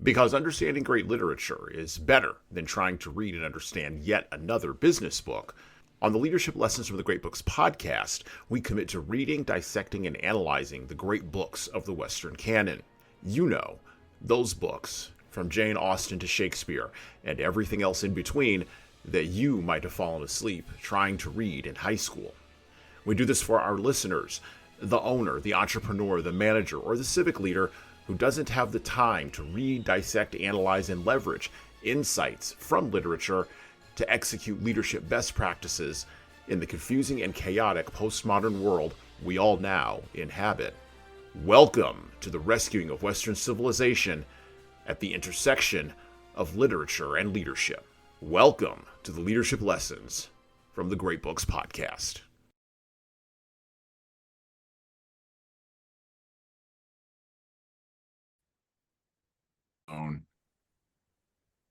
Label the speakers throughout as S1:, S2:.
S1: Because understanding great literature is better than trying to read and understand yet another business book. On the Leadership Lessons from the Great Books podcast, we commit to reading, dissecting, and analyzing the great books of the Western canon. You know, those books, from Jane Austen to Shakespeare, and everything else in between, that you might have fallen asleep trying to read in high school. We do this for our listeners, the owner, the entrepreneur, the manager, or the civic leader who doesn't have the time to read, dissect, analyze, and leverage insights from literature to execute leadership best practices in the confusing and chaotic postmodern world we all now inhabit. Welcome to the rescuing of Western civilization at the intersection of literature and leadership. Welcome to the Leadership Lessons from the Great Books podcast.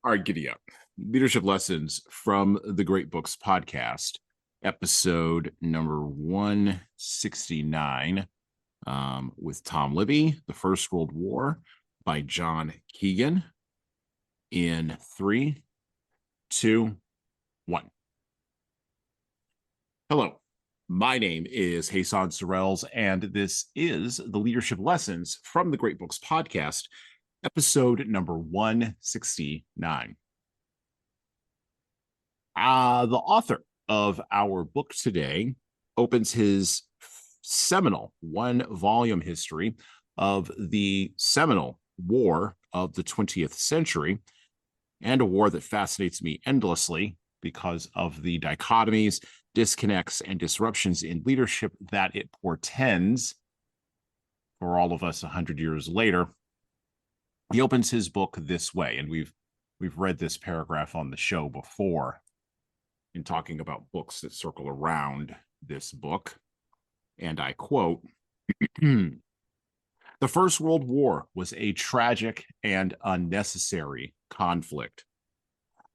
S1: All right, giddy up. Leadership Lessons from the Great Books podcast, episode number 169, with Tom Libby, The First World War by John Keegan, in 3, 2, 1. Hello, my name is Jesan Sorrells, and this is the Leadership Lessons from the Great Books podcast, episode number 169. The author of our book today opens his seminal one-volume history of the seminal war of the 20th century, and a war that fascinates me endlessly because of the dichotomies, disconnects, and disruptions in leadership that it portends for all of us 100 years later. He opens his book this way, and we've read this paragraph on the show before in talking about books that circle around this book. And I quote, "The First World War was a tragic and unnecessary conflict.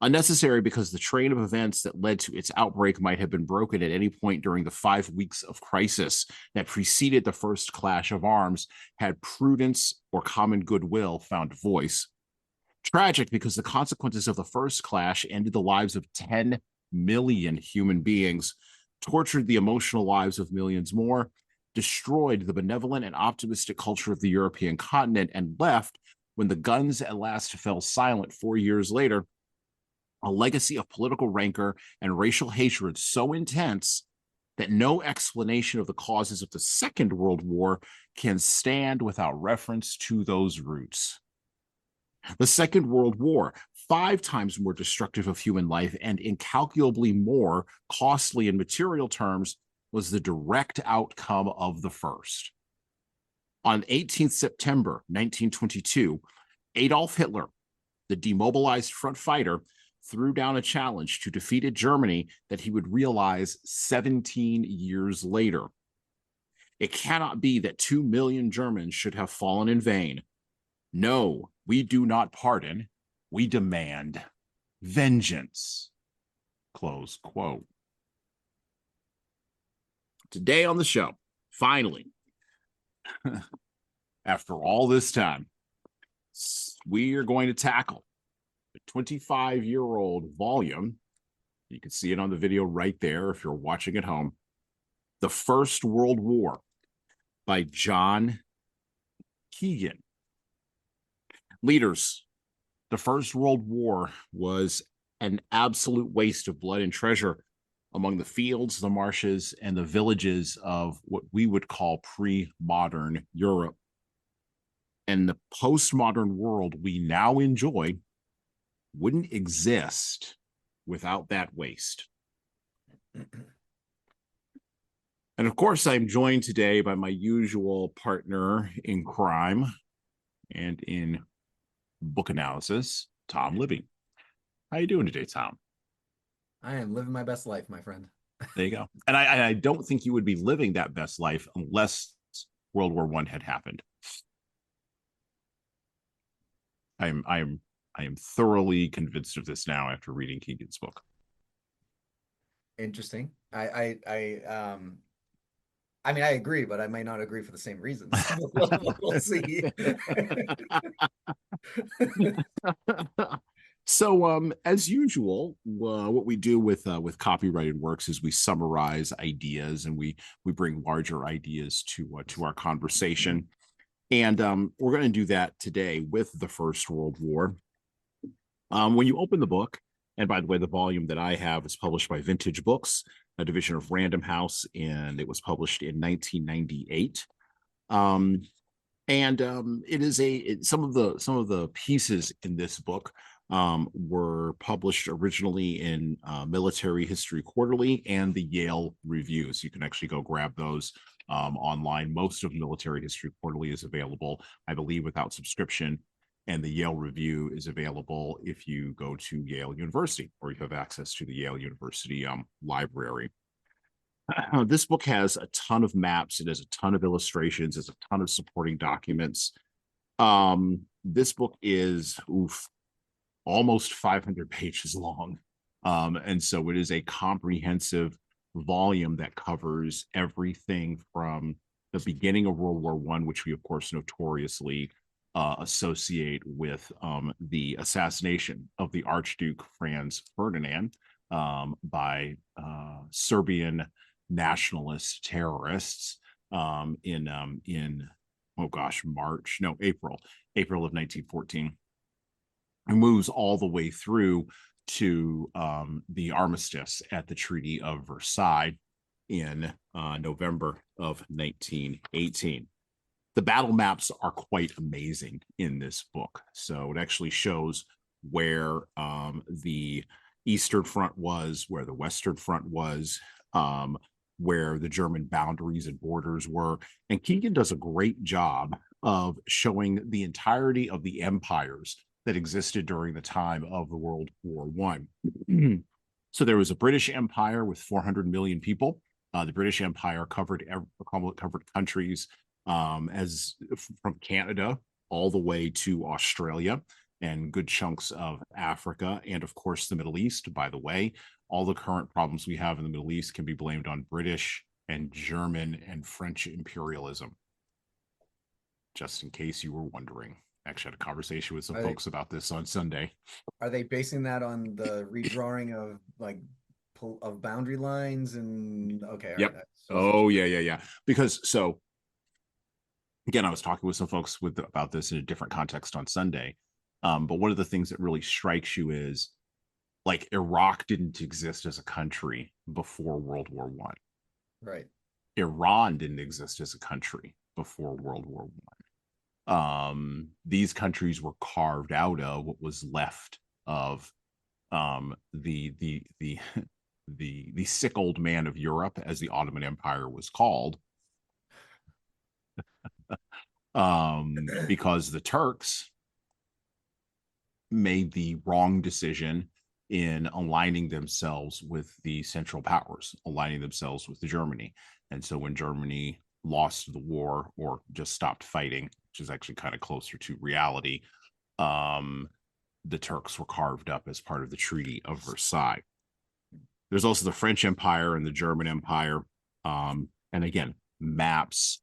S1: Unnecessary because the train of events that led to its outbreak might have been broken at any point during the 5 weeks of crisis that preceded the first clash of arms, had prudence or common goodwill found voice. Tragic because the consequences of the first clash ended the lives of 10 million human beings, tortured the emotional lives of millions more, destroyed the benevolent and optimistic culture of the European continent, and left, when the guns at last fell silent 4 years later, a legacy of political rancor and racial hatred so intense that no explanation of the causes of the Second World War can stand without reference to those roots. The Second World War, 5 times more destructive of human life and incalculably more costly in material terms, was the direct outcome of the first. On 18th September 1922, Adolf Hitler, the demobilized front fighter, threw down a challenge to defeated Germany that he would realize 17 years later. It cannot be that 2 million Germans should have fallen in vain. No, we do not pardon. We demand vengeance." Close quote. Today on the show, finally, after all this time, we are going to tackle the 25-year-old volume. You can see it on the video right there if you're watching at home. The First World War by John Keegan. Leaders, the First World War was an absolute waste of blood and treasure among the fields, the marshes, and the villages of what we would call pre-modern Europe. And the postmodern world we now enjoy wouldn't exist without that waste. And of course, I'm joined today by my usual partner in crime and in book analysis, Tom Libby. How you doing today, Tom?
S2: I am living my best life, my friend.
S1: There you go. And I don't think you would be living that best life unless World War I had happened. I am thoroughly convinced of this now after reading Keegan's book.
S2: Interesting. I mean, I agree, but I may not agree for the same reasons. We'll see.
S1: So, as usual, what we do with copyrighted works is we summarize ideas and we bring larger ideas to our conversation. And we're going to do that today with the First World War. When you open the book, and by the way, the volume that I have is published by Vintage Books, a division of Random House, and it was published in 1998. It is some of the pieces in this book were published originally in Military History Quarterly and the Yale Review. So you can actually go grab those online. Most of Military History Quarterly is available, I believe, without subscription. And the Yale Review is available if you go to Yale University or you have access to the Yale University library. This book has a ton of maps. It has a ton of illustrations. There's a ton of supporting documents. This book is almost 500 pages long. And so it is a comprehensive volume that covers everything from the beginning of World War I, which we, of course, notoriously associate with the assassination of the Archduke Franz Ferdinand by Serbian nationalist terrorists in April of 1914. It moves all the way through to the armistice at the Treaty of Versailles in November of 1918. The battle maps are quite amazing in this book. So it actually shows where the Eastern Front was, where the Western Front was, where the German boundaries and borders were. And Keegan does a great job of showing the entirety of the empires that existed during the time of the World War I. So there was a British Empire with 400 million people. The British Empire covered countries as from Canada all the way to Australia and good chunks of Africa and, of course, the Middle East. By the way, all the current problems we have in the Middle East can be blamed on British and German and French imperialism. Just in case you were wondering. Actually had a conversation with some folks about this on Sunday.
S2: Are they basing that on the redrawing of of boundary lines and okay?
S1: Yep. Yeah. Because so again, I was talking with some folks about this in a different context on Sunday. But one of the things that really strikes you is like Iraq didn't exist as a country before World War I.
S2: Right.
S1: Iran didn't exist as a country before World War I. These countries were carved out of what was left of the sick old man of Europe, as the Ottoman Empire was called, because the Turks made the wrong decision in aligning themselves with the Central Powers, aligning themselves with Germany. And so when Germany lost the war or just stopped fighting, which is actually kind of closer to reality, the Turks were carved up as part of the Treaty of Versailles. There's also the French Empire and the German Empire. And again, maps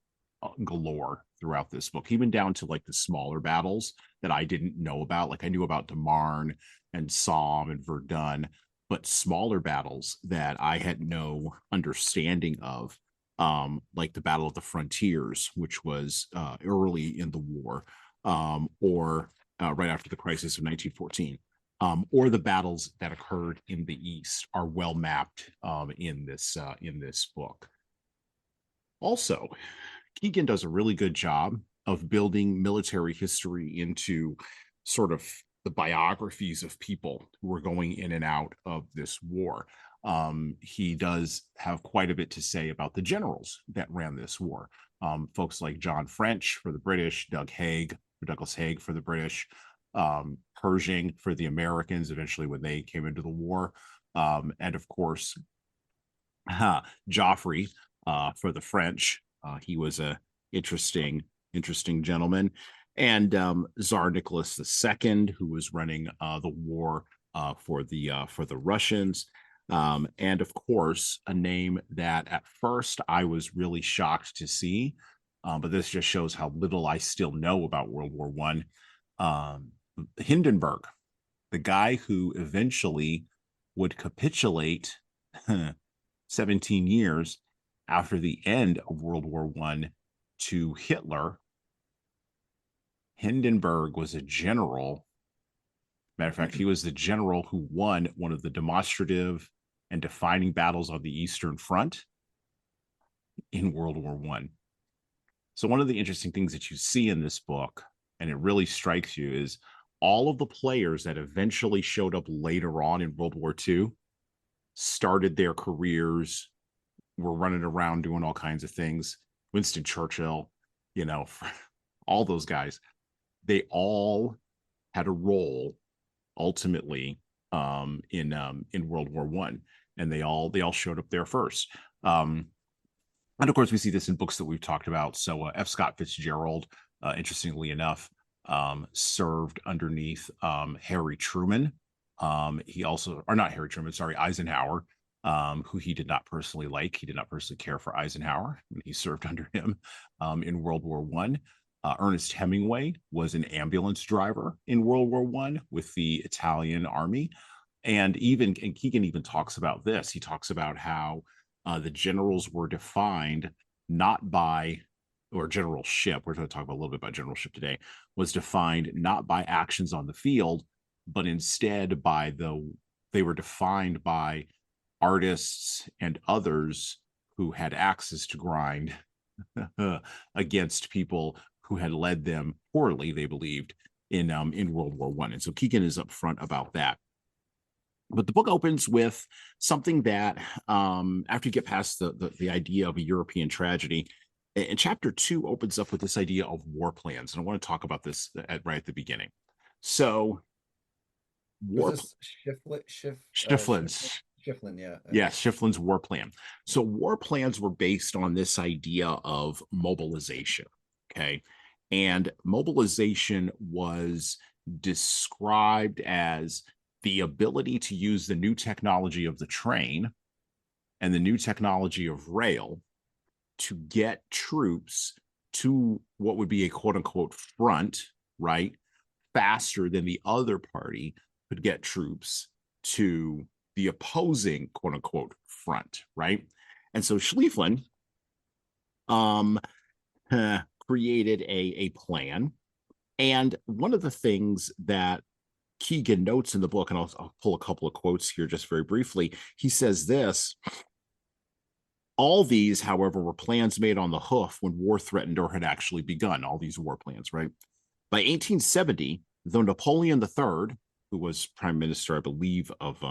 S1: galore throughout this book, even down to like the smaller battles that I didn't know about. Like I knew about the Marne and Somme and Verdun, but smaller battles that I had no understanding of, like the Battle of the Frontiers, which was early in the war, or right after the crisis of 1914. Or the battles that occurred in the East are well mapped in this book. Also, Keegan does a really good job of building military history into sort of the biographies of people who were going in and out of this war. He does have quite a bit to say about the generals that ran this war. Folks like John French for the British, Douglas Haig for the British, Pershing for the Americans eventually when they came into the war, and of course Joffrey for the French. He was a interesting gentleman, and Tsar Nicholas II, who was running the war for the Russians, and of course a name that at first I was really shocked to see, but this just shows how little I still know about World War I. Hindenburg, the guy who eventually would capitulate 17 years after the end of World War I to Hitler. Hindenburg was a general. Matter of fact, he was the general who won one of the demonstrative and defining battles on the Eastern Front in World War I. So one of the interesting things that you see in this book, and it really strikes you, is all of the players that eventually showed up later on in World War II started their careers, were running around doing all kinds of things. Winston Churchill, you know, all those guys, they all had a role ultimately in World War I, and they all showed up there first. And of course, we see this in books that we've talked about. So F. Scott Fitzgerald, interestingly enough, served underneath Harry Truman. He also, or not Harry Truman, sorry, Eisenhower, who he did not personally like. He did not personally care for Eisenhower when he served under him in World War I. Ernest Hemingway was an ambulance driver in World War I with the Italian army. And Keegan even talks about this. He talks about how the generals were defined not by, or generalship, we're going to talk about a little bit about generalship today, was defined not by actions on the field, but instead by they were defined by artists and others who had axes to grind against people who had led them poorly, they believed, in World War I. And so Keegan is upfront about that. But the book opens with something that, after you get past the idea of a European tragedy, and chapter 2 opens up with this idea of war plans. And I want to talk about this right at the beginning. So,
S2: Schifflin's, yeah.
S1: Yes, Schifflin's war plan. So war plans were based on this idea of mobilization. Okay. And mobilization was described as the ability to use the new technology of the train and the new technology of rail to get troops to what would be a quote unquote front, right? Faster than the other party could get troops to the opposing quote unquote front, right? And so Schlieffen created a plan. And one of the things that Keegan notes in the book, and I'll pull a couple of quotes here just very briefly. He says this: all these, however, were plans made on the hoof when war threatened or had actually begun. All these war plans, right? By 1870, though Napoleon III, who was prime minister, I believe, of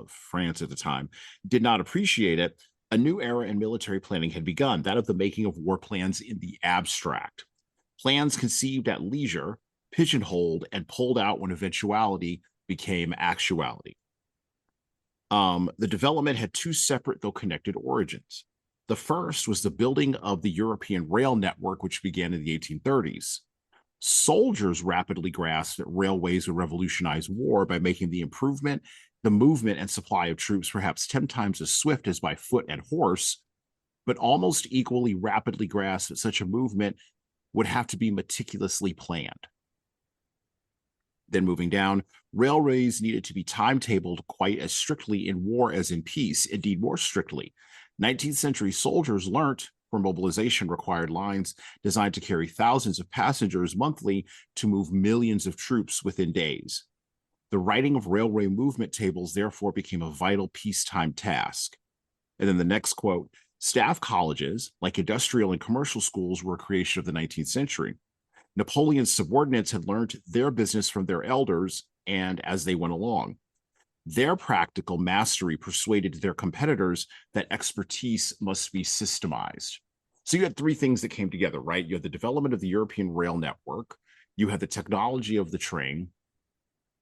S1: France at the time, did not appreciate it, a new era in military planning had begun, that of the making of war plans in the abstract. Plans conceived at leisure, pigeonholed, and pulled out when eventuality became actuality. The development had two separate, though connected, origins. The first was the building of the European rail network, which began in the 1830s. Soldiers rapidly grasped that railways would revolutionize war by making the movement and supply of troops perhaps 10 times as swift as by foot and horse, but almost equally rapidly grasped that such a movement would have to be meticulously planned. Then moving down, railways needed to be timetabled quite as strictly in war as in peace, indeed more strictly. 19th century soldiers learnt for mobilization required lines designed to carry thousands of passengers monthly to move millions of troops within days. The writing of railway movement tables therefore became a vital peacetime task. And then the next quote, staff colleges, like industrial and commercial schools, were a creation of the 19th century. Napoleon's subordinates had learned their business from their elders, and as they went along, their practical mastery persuaded their competitors that expertise must be systemized. So you had three things that came together, right? You had the development of the European rail network, you had the technology of the train,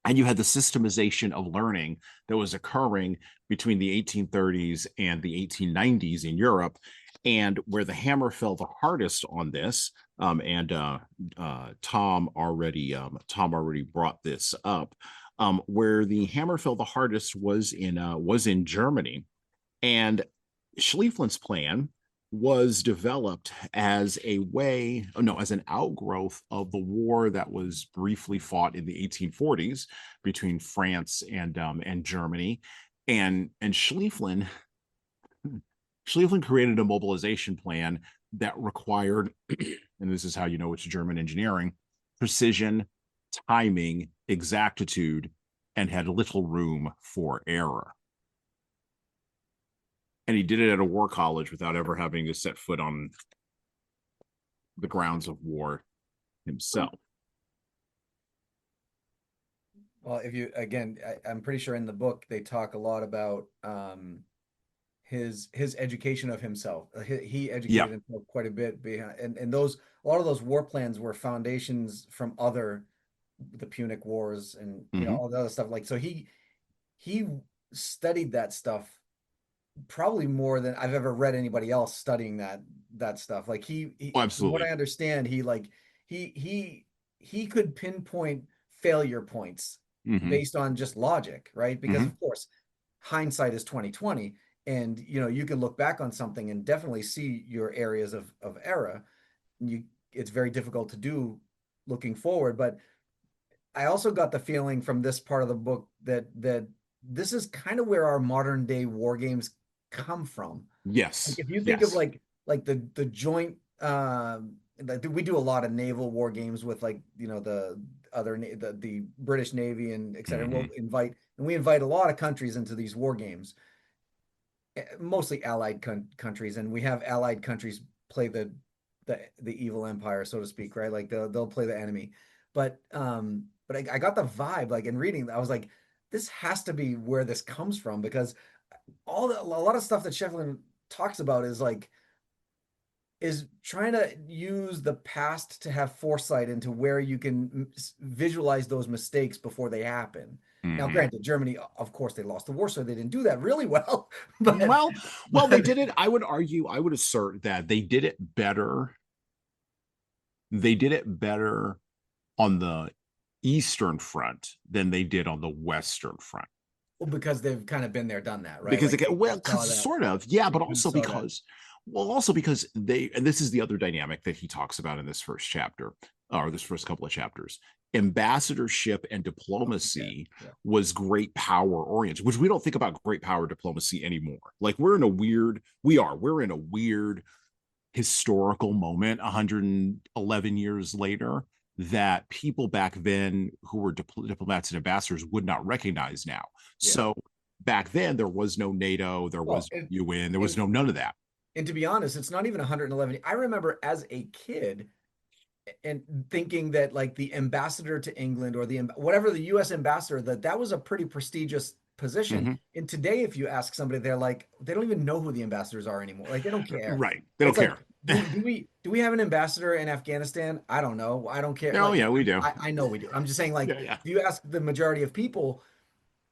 S1: and you had the systemization of learning that was occurring between the 1830s and the 1890s in Europe. And where the hammer fell the hardest on this, Tom already brought this up, where the hammer fell the hardest was in Germany. And Schliefflin's plan was developed as a way, oh no, as an outgrowth of the war that was briefly fought in the 1840s between France and Germany, and Schlieffen created a mobilization plan that required, and this is how you know it's German engineering, precision, timing, exactitude, and had little room for error. And he did it at a war college without ever having to set foot on the grounds of war himself.
S2: Well, if you again, I'm pretty sure in the book they talk a lot about his education of himself. He
S1: Yeah.
S2: educated himself quite a bit behind, and those a lot of those war plans were foundations from other the Punic Wars and
S1: Mm-hmm.
S2: all the other stuff. Like so he studied that stuff probably more than I've ever read anybody else studying that stuff. Like
S1: Oh,
S2: from what I
S1: absolutely.
S2: understand, he could pinpoint failure points
S1: Mm-hmm.
S2: based on just logic, right? Because
S1: Mm-hmm.
S2: of course, hindsight is 2020, and you can look back on something and definitely see your areas of error. You it's very difficult to do looking forward, but I also got the feeling from this part of the book that this is kind of where our modern day war games come from. Like
S1: Yes.
S2: if you think of
S1: Yes.
S2: like the joint like we do a lot of naval war games with like the other the British Navy and et cetera.
S1: Mm-hmm.
S2: We invite a lot of countries into these war games, mostly allied countries, and we have allied countries play the evil empire, so to speak, right? Like they'll play the enemy. But I got the vibe like in reading, I was like, this has to be where this comes from because a lot of stuff that Shefflin talks about is like is trying to use the past to have foresight into where you can visualize those mistakes before they happen. Now,
S1: Mm-hmm.
S2: granted, Germany, of course, they lost the war, so they didn't do that really well. But
S1: Well, they
S2: but
S1: did it. I would argue, I would assert that they did it better. They did it better on the Eastern Front than they did on the Western Front.
S2: well, because they've kind of been there, done that, right?
S1: Because
S2: Like
S1: again,
S2: they
S1: well,
S2: saw that,
S1: sort of, yeah,
S2: they
S1: but
S2: kind of
S1: also
S2: saw that.
S1: because, well, also because they, and this is the other dynamic that he talks about in this first chapter, or this first couple of chapters. Ambassadorship and
S2: Yeah,
S1: diplomacy
S2: yeah.
S1: was great power oriented, which we don't think about great power diplomacy anymore. Like we're in a weird historical moment 111 years later that people back then who were diplomats and ambassadors would not recognize now.
S2: Yeah.
S1: So back then there was no NATO, there
S2: Well,
S1: was UN, there was
S2: and
S1: no none of that.
S2: and to be honest, it's not even 111. I remember as a kid and thinking that like the ambassador to England or the whatever the U.S. ambassador that was a pretty prestigious position.
S1: Mm-hmm.
S2: And today, if you ask somebody, they're like they don't even know who the ambassadors are anymore. Like they don't care.
S1: Right, they don't
S2: It's like
S1: care.
S2: do we have an ambassador in Afghanistan? I don't know. I don't care.
S1: Oh
S2: Like
S1: yeah, we do.
S2: I know we do. I'm just saying like
S1: Yeah, yeah.
S2: if you ask the majority of people,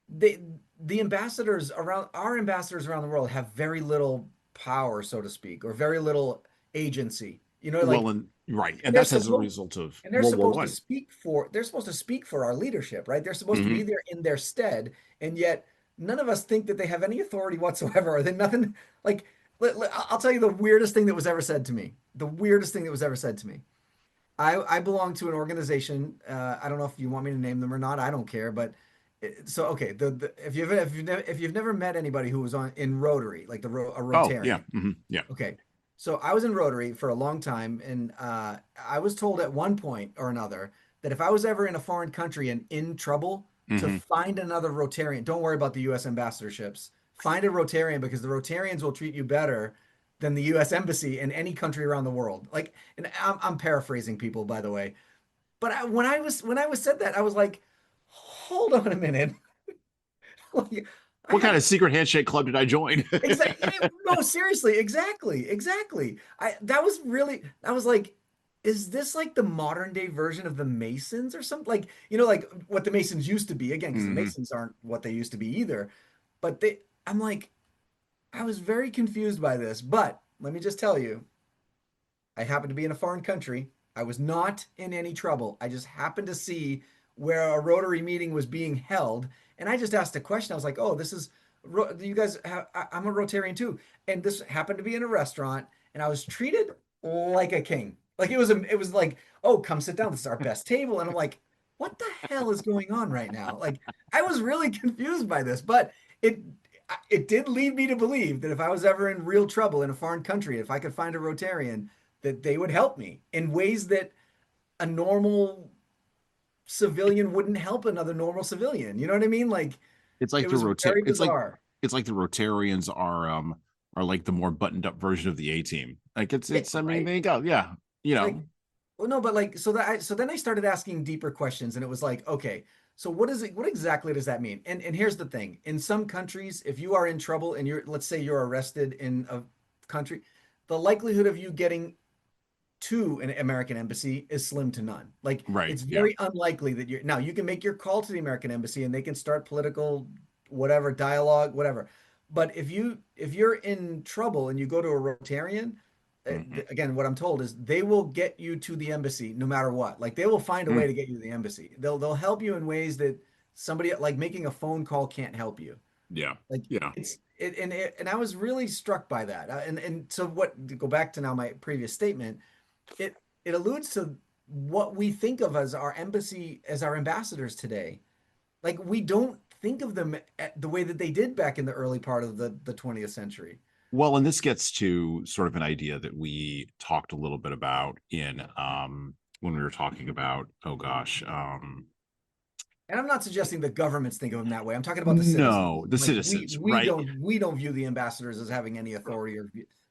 S2: they the ambassadors around our ambassadors around the world have very little power, so to speak, or very little agency.
S1: Well,
S2: Like
S1: and right,
S2: and
S1: and that's as a result of
S2: they're
S1: World War
S2: supposed to
S1: One.
S2: speak for they're supposed to speak for our leadership, right? They're supposed to be
S1: Mm-hmm.
S2: there in their stead, and yet none of us think that they have any authority whatsoever, or that nothing like I'll tell you the weirdest thing that was ever said to me. The weirdest thing that was ever said to me. I belong to an organization. I don't know if you want me to name them or not. I don't care. But so okay, if you've never met anybody who was on in Rotary, like a
S1: Oh yeah,
S2: Rotarian,
S1: mm-hmm. Yeah.
S2: okay. So I was in Rotary for a long time, and I was told at one point or another that if I was ever in a foreign country and in trouble, to
S1: Mm-hmm.
S2: find another Rotarian. Don't worry about the U.S. ambassadorships. Find a Rotarian because the Rotarians will treat you better than the U.S. embassy in any country around the world. Like, and I'm paraphrasing people, by the way. But when I was said that, I was like, hold on a minute. Like, I
S1: What kind
S2: have
S1: of secret handshake club did I join?
S2: exactly. No, seriously, exactly. I was like, is this like the modern day version of the Masons or something? Like, like what the Masons used to be again, because the
S1: Mm-hmm.
S2: Masons aren't what they used to be either. But I'm like, I was very confused by this. But let me just tell you, I happened to be in a foreign country. I was not in any trouble. I just happened to see where a Rotary meeting was being held, and I just asked a question. I was like, "Oh, this is you guys. I'm a Rotarian too." And this happened to be in a restaurant, and I was treated like a king. Like it was like, oh, come sit down. This is our best table. And I'm like, what the hell is going on right now? Like I was really confused by this, but it it did lead me to believe that if I was ever in real trouble in a foreign country, if I could find a Rotarian, that they would help me in ways that a normal civilian wouldn't help another normal civilian. You know what I mean? Like
S1: It's
S2: it
S1: like
S2: was very bizarre.
S1: it's like the Rotarians are like the more buttoned up version of the A team. Like
S2: Yeah,
S1: it's I mean,
S2: right.
S1: there you go. Yeah. You
S2: Like,
S1: know,
S2: well, no, but like, so then I started asking deeper questions, and it was like, okay, so what is it? What exactly does that mean? And here's the thing: in some countries, if you are in trouble and let's say you're arrested in a country, the likelihood of you getting to an American embassy is slim to none. Like
S1: right.
S2: it's
S1: Yeah.
S2: very unlikely that you're now you can make your call to the American embassy and they can start political whatever dialogue, whatever. But if you're in trouble and you go to a Rotarian,
S1: Mhm.
S2: again, what I'm told is they will get you to the embassy no matter what. Like they will find a way
S1: Mm.
S2: to get you to the embassy. They'll help you in ways that somebody like making a phone call can't help you.
S1: Yeah.
S2: Like
S1: Yeah.
S2: and I was really struck by that. And so what to go back to now my previous statement, it alludes to what we think of as our embassy as our ambassadors today. Like we don't think of them the way that they did back in the early part of the 20th century.
S1: Well, and this gets to sort of an idea that we talked a little bit about in when we were talking about, oh gosh,
S2: And I'm not suggesting the governments think of them that way. I'm talking about the citizens.
S1: no, the
S2: Like
S1: citizens, right?
S2: we don't view the ambassadors as having any authority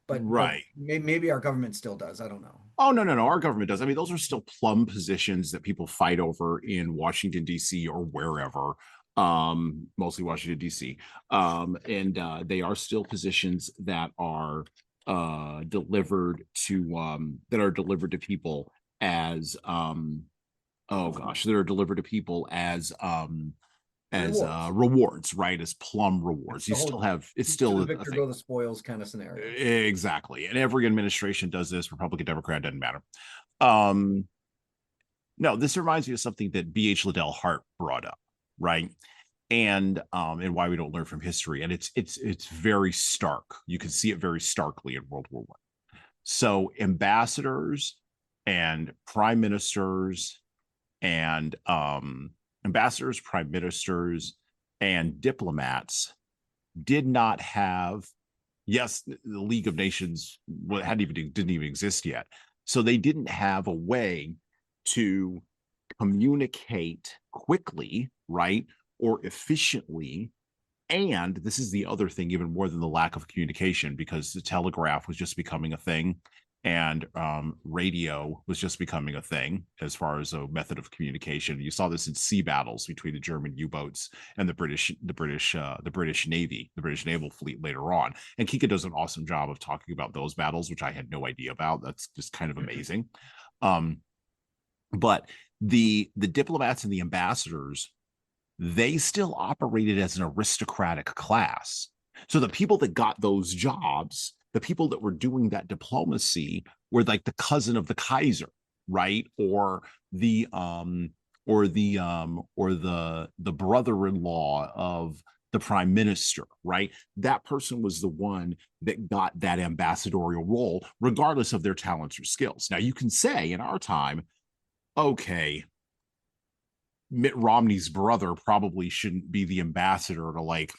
S2: but
S1: Right.
S2: maybe our government still does. I don't know.
S1: Oh, no, no, no. Our government does. I mean, those are still plum positions that people fight over in Washington, D.C. or wherever, mostly Washington, D.C. And they are still positions that are delivered to people as oh gosh, that are delivered to people as
S2: Rewards.
S1: rewards, right? As plum
S2: It's
S1: rewards. You
S2: the
S1: still
S2: whole
S1: have it's
S2: to
S1: still
S2: the
S1: a
S2: victor
S1: thing.
S2: go the spoils kind of scenario.
S1: Exactly. And every administration does this, Republican, Democrat, doesn't matter. Um, no, this reminds me of something that B.H. Liddell Hart brought up, right? And why we don't learn from history. And it's very stark. You can see it very starkly in World War One. So ambassadors and prime ministers and ambassadors, prime ministers, and diplomats did not have, yes, the League of Nations didn't even exist yet. So they didn't have a way to communicate quickly, right? Or efficiently. And this is the other thing, even more than the lack of communication, because the telegraph was just becoming a thing and radio was just becoming a thing as far as a method of communication. You saw this in sea battles between the German U-boats and the British Navy, the British naval fleet later on. And Keegan does an awesome job of talking about those battles, which I had no idea about. That's just kind of amazing. Um, but the diplomats and the ambassadors, they still operated as an aristocratic class. So the people that got those jobs, the people that were doing that diplomacy, were like the cousin of the Kaiser, right? Or the brother-in-law of the prime minister, right? That person was the one that got that ambassadorial role, regardless of their talents or skills. Now you can say in our time, okay, Mitt Romney's brother probably shouldn't be the ambassador to, like,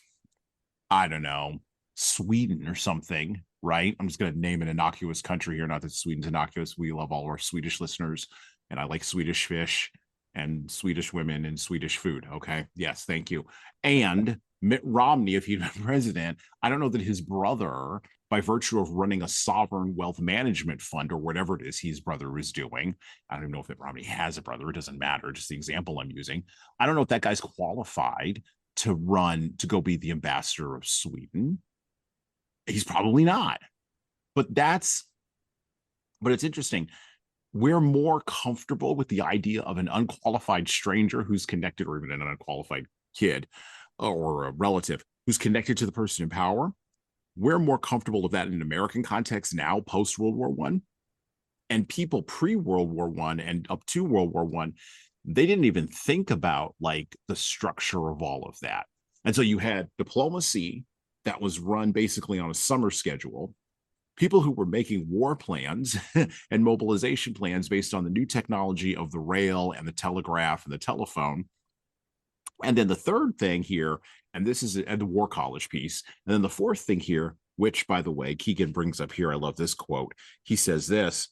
S1: I don't know, Sweden or something, right? I'm just going to name an innocuous country here. Not that Sweden's innocuous. We love all our Swedish listeners, and I like Swedish fish and Swedish women and Swedish food. Okay. Yes. Thank you. And Mitt Romney, if he'd been president, I don't know that his brother, by virtue of running a sovereign wealth management fund or whatever it is his brother was doing, I don't even know if Mitt Romney has a brother. It doesn't matter. Just the example I'm using. I don't know if that guy's qualified to go be the ambassador of Sweden. He's probably not. But it's interesting. We're more comfortable with the idea of an unqualified stranger who's connected, or even an unqualified kid or a relative who's connected to the person in power. We're more comfortable with that in an American context now, post World War One. And people pre-World War One and up to World War One, they didn't even think about like the structure of all of that. And so you had diplomacy that was run basically on a summer schedule. people who were making war plans and mobilization plans based on the new technology of the rail and the telegraph and the telephone. And then the third thing here, and this is the war college piece, and then the fourth thing here, which, by the way, Keegan brings up here, I love this quote. He says this: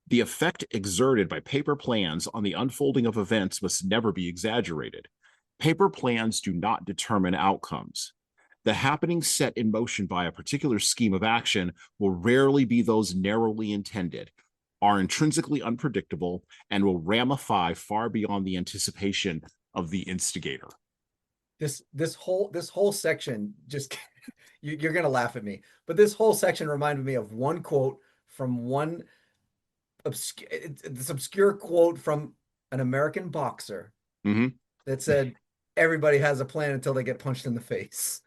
S1: the effect exerted by paper plans on the unfolding of events must never be exaggerated. Paper plans do not determine outcomes. The happenings set in motion by a particular scheme of action will rarely be those narrowly intended, are intrinsically unpredictable, and will ramify far beyond the anticipation of the instigator.
S2: This whole section just you're gonna laugh at me, but this whole section reminded me of one quote from one obscure quote from an American boxer that said, "Everybody has a plan until they get punched in the face."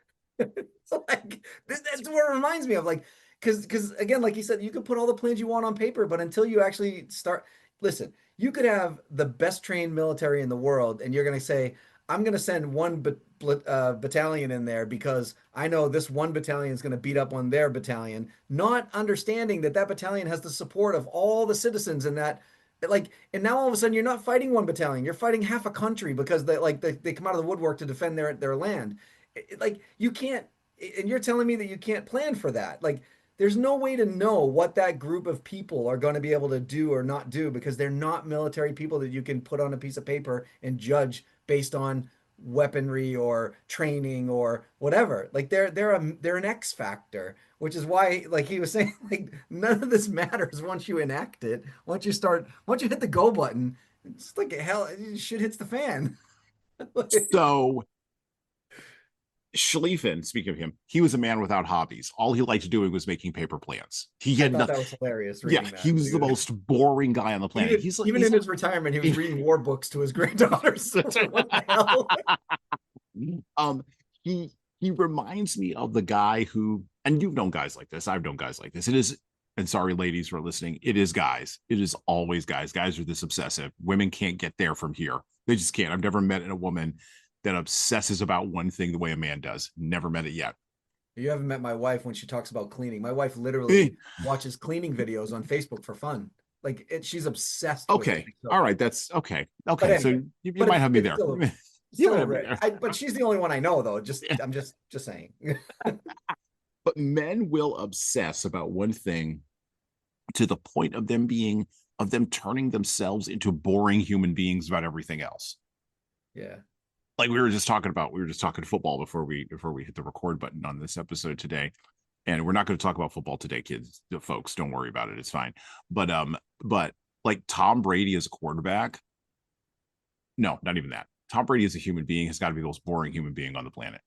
S2: So like that's what it reminds me of, like, because again, like you said, you could put all the plans you want on paper, but until you actually start, listen, you could have the best trained military in the world, and you're gonna say, I'm gonna send one battalion in there because I know this one battalion is gonna beat up on their battalion, not understanding that that battalion has the support of all the citizens in that. Like, and now all of a sudden you're not fighting one battalion, you're fighting half a country because they come out of the woodwork to defend their land. Like, you can't, and you're telling me that you can't plan for that. Like, there's no way to know what that group of people are going to be able to do or not do, because they're not military people that you can put on a piece of paper and judge based on weaponry or training or whatever. Like, they're an X factor, which is why, like he was saying, like, none of this matters once you enact it. Once you hit the go button, it's like hell, shit hits the fan.
S1: So Schlieffen, speaking of him, he was a man without hobbies. All he liked doing was making paper plans. He had nothing.
S2: That was hilarious.
S1: Yeah, he was the most boring guy on the planet.
S2: Even in his retirement, he was reading war books to his granddaughters. What the hell?
S1: He reminds me of the guy who, and you've known guys like this. I've known guys like this. It is, and sorry, ladies, for listening. It is guys. It is always guys. Guys are this obsessive. Women can't get there from here. They just can't. I've never met a woman that obsesses about one thing the way a man does. Never met it yet.
S2: You haven't met my wife when she talks about cleaning. My wife literally watches cleaning videos on Facebook for fun. Like, she's obsessed.
S1: Okay.
S2: With it, so.
S1: All right. That's okay. Okay. Anyway, so you might have me there.
S2: But she's the only one I know, though. I'm just saying.
S1: But men will obsess about one thing to the point of them turning themselves into boring human beings about everything else.
S2: Yeah.
S1: Like we were just talking football before we hit the record button on this episode today. And we're not going to talk about football today, kids, folks. Don't worry about it. It's fine. But like Tom Brady as a quarterback. No, not even that. Tom Brady as a human being has got to be the most boring human being on the planet.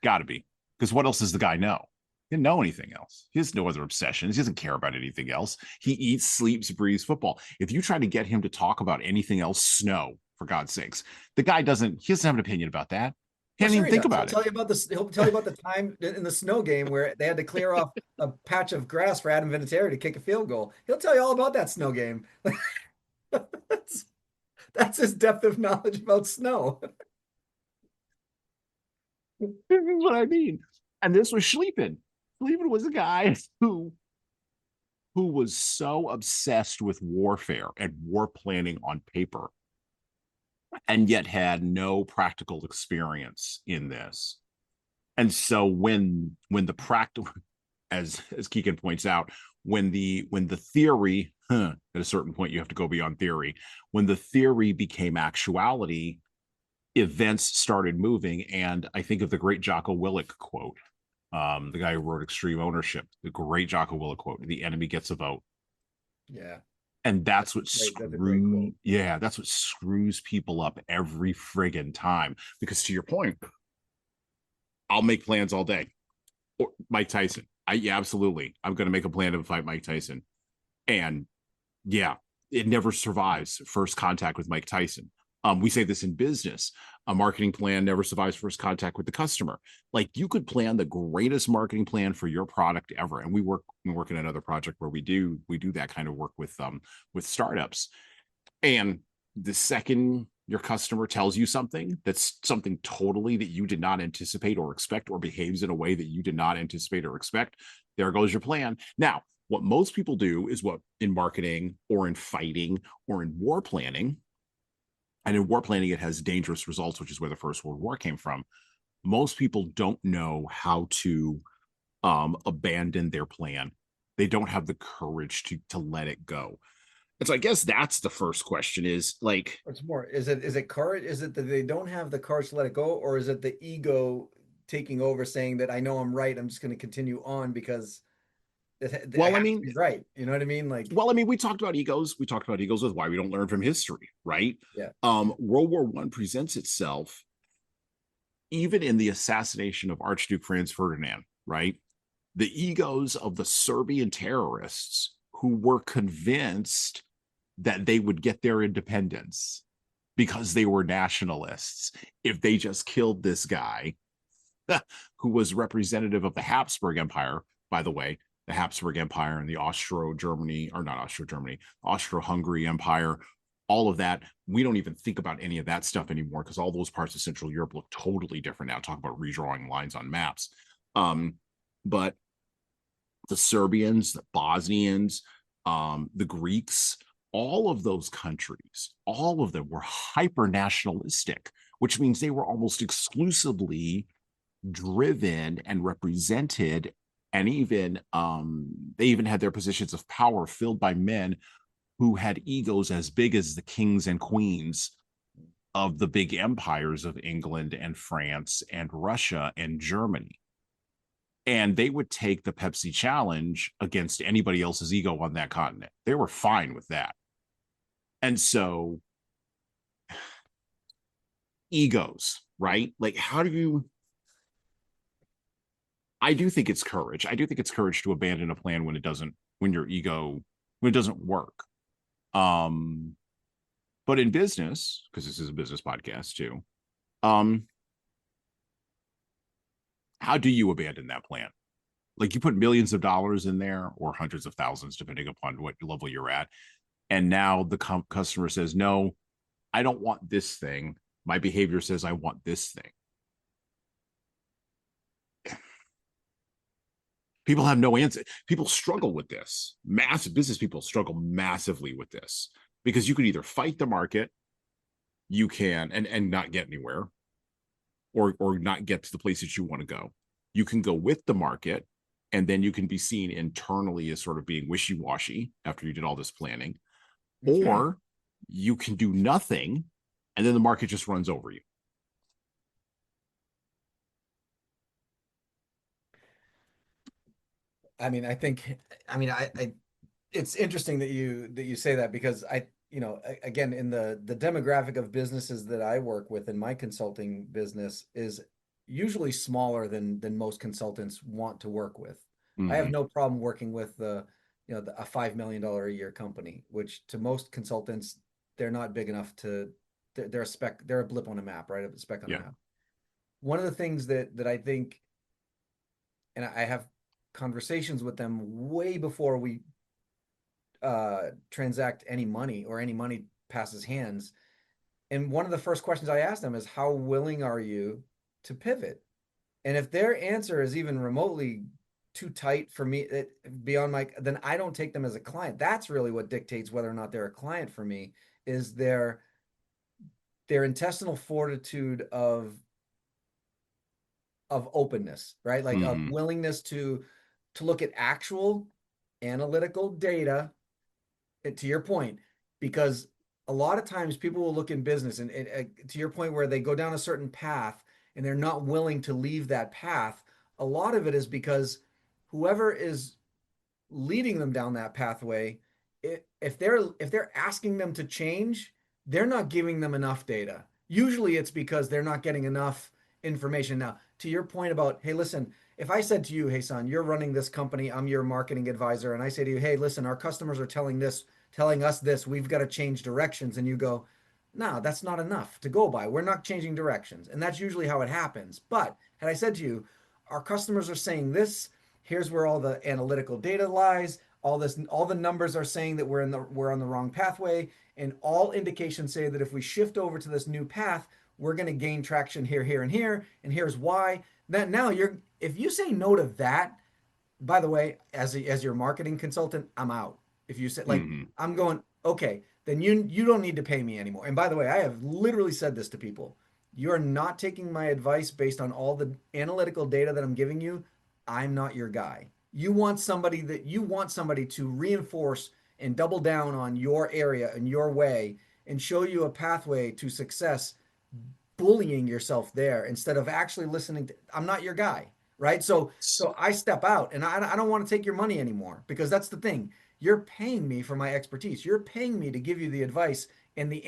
S1: Got to be. Because what else does the guy know? He didn't know anything else. He has no other obsessions. He doesn't care about anything else. He eats, sleeps, breathes football. If you try to get him to talk about anything else, snow, for God's sakes, the guy doesn't have an opinion about that. He doesn't even think about it.
S2: He'll tell you about the time in the snow game where they had to clear off a patch of grass for Adam Vinatieri to kick a field goal. He'll tell you all about that snow game. That's his depth of knowledge about snow.
S1: This is what I mean. And this was Schlieffen. Schlieffen was a guy who was so obsessed with warfare and war planning on paper, and yet had no practical experience in this. And so when the practical, as Keegan points out, when the theory, at a certain point you have to go beyond theory, when the theory became actuality, events started moving. And I think of the great Jocko Willink quote, the guy who wrote Extreme Ownership, the great Jocko Willink quote, the enemy gets a vote.
S2: Yeah.
S1: And that's what that's what screws people up every friggin' time. Because to your point, I'll make plans all day. Or Mike Tyson. Absolutely. I'm going to make a plan to fight Mike Tyson. And yeah, it never survives first contact with Mike Tyson. We say this in business. A marketing plan never survives first contact with the customer. Like, you could plan the greatest marketing plan for your product ever. And we work in another project where we do that kind of work with startups. And the second your customer tells you something that's something totally that you did not anticipate or expect, or behaves in a way that you did not anticipate or expect, There goes your plan. Now, what most people do is what in marketing or in fighting or in war planning, and in war planning, it has dangerous results, which is where the First World War came from. Most people don't know how to abandon their plan. They don't have the courage to let it go. And so I guess that's the first question is like,
S2: It's more, is it courage? Is it that they don't have the courage to let it go, or is it the ego taking over, saying that I know I'm right, I'm just going to continue on because I
S1: well, I
S2: have to
S1: mean,
S2: be right? You know what I mean? Like,
S1: well, I mean, we talked about egos. We talked about egos with why we don't learn from history, right?
S2: yeah,
S1: World War I presents itself even in the assassination of Archduke Franz Ferdinand, right? The egos of the Serbian terrorists who were convinced that they would get their independence because they were nationalists if they just killed this guy who was representative of the Habsburg Empire, by the way, the Habsburg Empire and the Austro-Germany, or not Austro-Germany, Austro-Hungary Empire, all of that. We don't even think about any of that stuff anymore because all those parts of Central Europe look totally different now. Talk about redrawing lines on maps. But the Serbians, the Bosnians, the Greeks, all of those countries, all of them were hyper nationalistic, which means they were almost exclusively driven and represented, and even they even had their positions of power filled by men who had egos as big as the kings and queens of the big empires of England and France and Russia and Germany. And they would take the Pepsi challenge against anybody else's ego on that continent. They were fine with that. And so egos, right? Like, how do you, I do think it's courage. I do think it's courage to abandon a plan when it doesn't, when your ego, when it doesn't work. Um, but in business, because this is a business podcast too, um, how do you abandon that plan? Like you put millions of dollars in there or hundreds of thousands, depending upon what level you're at. And now the customer says, no, I don't want this thing. My behavior says I want this thing. People have no answer. People struggle with this. Massive business people struggle massively with this because you can either fight the market, you can, and not get anywhere, or not get to the place that you want to go. You can go with the market, and then you can be seen internally as sort of being wishy-washy after you did all this planning, or you can do nothing, and then the market just runs over you.
S2: I mean, I it's interesting that you say that, because again, in the demographic of businesses that I work with in my consulting business is usually smaller than most consultants want to work with. I have
S1: Mm-hmm.
S2: no problem working with a $5 million a year company, which to most consultants, they're not big enough to, they're a speck, they're a blip on a map, right? A speck on a
S1: Yeah.
S2: map. One of the things that I think, and I have conversations with them way before we transact any money or any money passes hands. And one of the first questions I ask them is, how willing are you to pivot? And if their answer is even remotely too tight for me, beyond my, then I don't take them as a client. That's really what dictates whether or not they're a client for me, is their intestinal fortitude of openness, right? Like of
S1: Mm-hmm.
S2: willingness to look at actual analytical data, to your point, because a lot of times people will look in business and to your point, where they go down a certain path and they're not willing to leave that path. A lot of it is because whoever is leading them down that pathway, if they're asking them to change, they're not giving them enough data. Usually it's because they're not getting enough information. Now, to your point about, hey, listen, if I said to you, hey, son, you're running this company, I'm your marketing advisor, and I say to you, hey, listen, our customers are telling us this, we've got to change directions, and you go, no, that's not enough to go by. We're not changing directions. And that's usually how it happens. But had I said to you, our customers are saying this, here's where all the analytical data lies, all the numbers are saying that we're on the wrong pathway, and all indications say that if we shift over to this new path, we're going to gain traction here, here, and here, and here's why. That now you're, if you say no to that, by the way, as your marketing consultant, I'm out. If you said like
S1: Hmm.
S2: I'm going, okay, then you don't need to pay me anymore. And by the way, I have literally said this to people. You're not taking my advice based on all the analytical data that I'm giving you. I'm not your guy. You want somebody to reinforce and double down on your area and your way and show you a pathway to success, bullying yourself there instead of actually listening to, I'm not your guy, right? So I step out and I don't want to take your money anymore, because that's the thing. You're paying me for my expertise. You're paying me to give you the advice and the